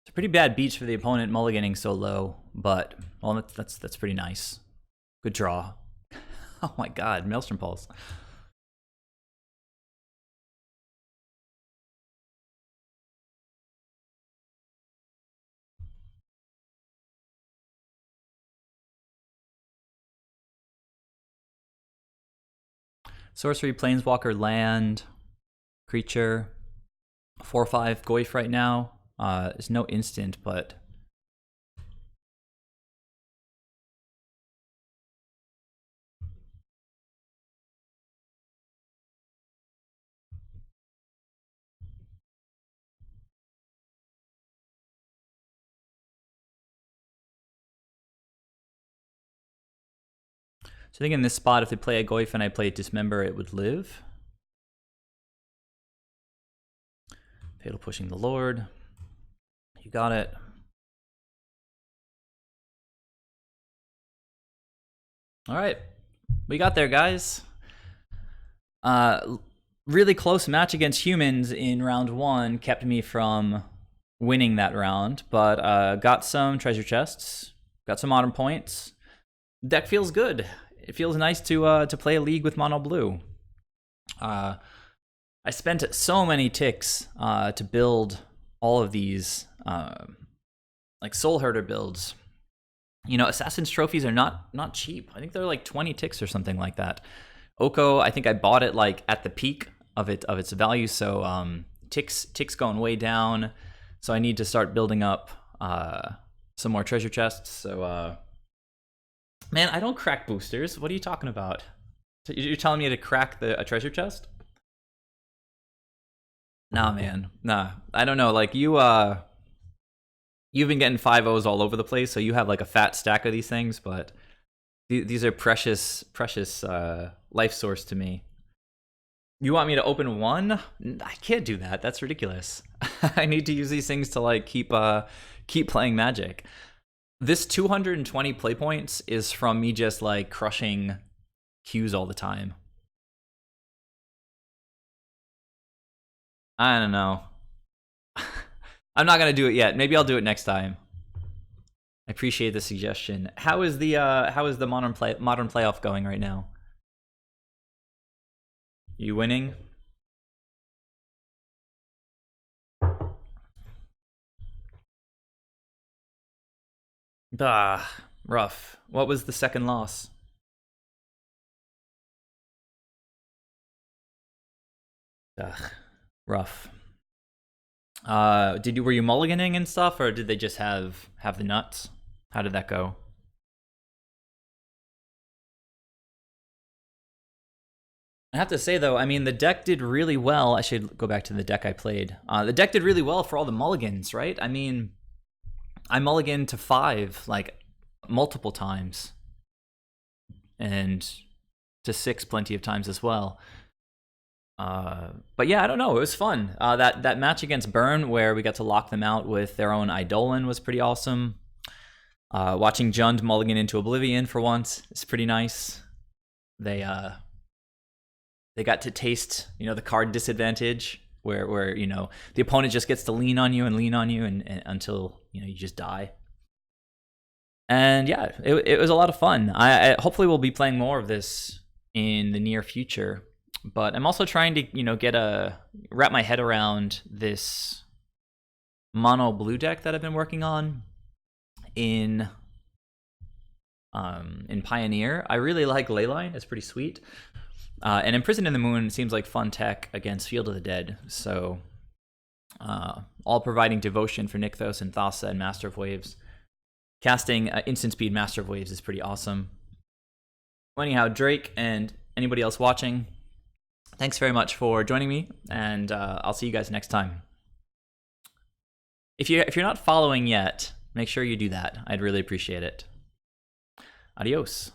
It's a pretty bad beach for the opponent mulliganing so low, but well, that's pretty nice. Good draw. Oh my god, Maelstrom Pulse. Sorcery, Planeswalker, land, creature, 4/5 Goyf right now. There's no instant, but so I think in this spot, if they play a Goyf and I play Dismember, it would live. Fatal Pushing the Lord. You got it. All right. We got there, guys. Really close match against humans in round 1 kept me from winning that round, but got some treasure chests, got some modern points. Deck feels good. It feels nice to play a league with mono blue. I spent so many ticks to build all of these like Soul Herder builds. You know, Assassin's trophies are not cheap. I think they're like 20 ticks or something like that. Oko, I think I bought it like at the peak of its value, so ticks going way down. So I need to start building up some more treasure chests. So man, I don't crack boosters. What are you talking about? So you're telling me to crack a treasure chest? Nah, man. Nah. I don't know. Like you've been getting 5-0s all over the place, so you have like a fat stack of these things, but These are precious life source to me. You want me to open one? I can't do that. That's ridiculous. I need to use these things to like keep playing Magic. This 220 play points is from me just like crushing queues all the time. I don't know. I'm not gonna do it yet. Maybe I'll do it next time. I appreciate the suggestion. How is the modern playoff going right now? You winning? Rough. What was the second loss? Rough. Were you mulliganing and stuff, or did they just have the nuts? How did that go? I have to say though, I mean the deck did really well. I should go back to the deck I played. The deck did really well for all the mulligans, right? I mean, I mulliganed to 5 like multiple times, and to 6 plenty of times as well. But yeah, I don't know. It was fun. That match against Burn where we got to lock them out with their own Eidolon was pretty awesome. Watching Jund mulligan into Oblivion for once is pretty nice. They got to taste, the card disadvantage where the opponent just gets to lean on you and until you just die. And yeah, it was a lot of fun. I hopefully we'll be playing more of this in the near future. But I'm also trying to wrap my head around this mono blue deck that I've been working on in Pioneer. I really like Leyline. It's pretty sweet. And Imprisoned in the Moon seems like fun tech against Field of the Dead. So all providing devotion for Nykthos and Thassa and Master of Waves. Casting instant speed Master of Waves is pretty awesome. Anyhow, Drake and anybody else watching, thanks very much for joining me, and I'll see you guys next time. If you're not following yet, make sure you do that. I'd really appreciate it. Adios.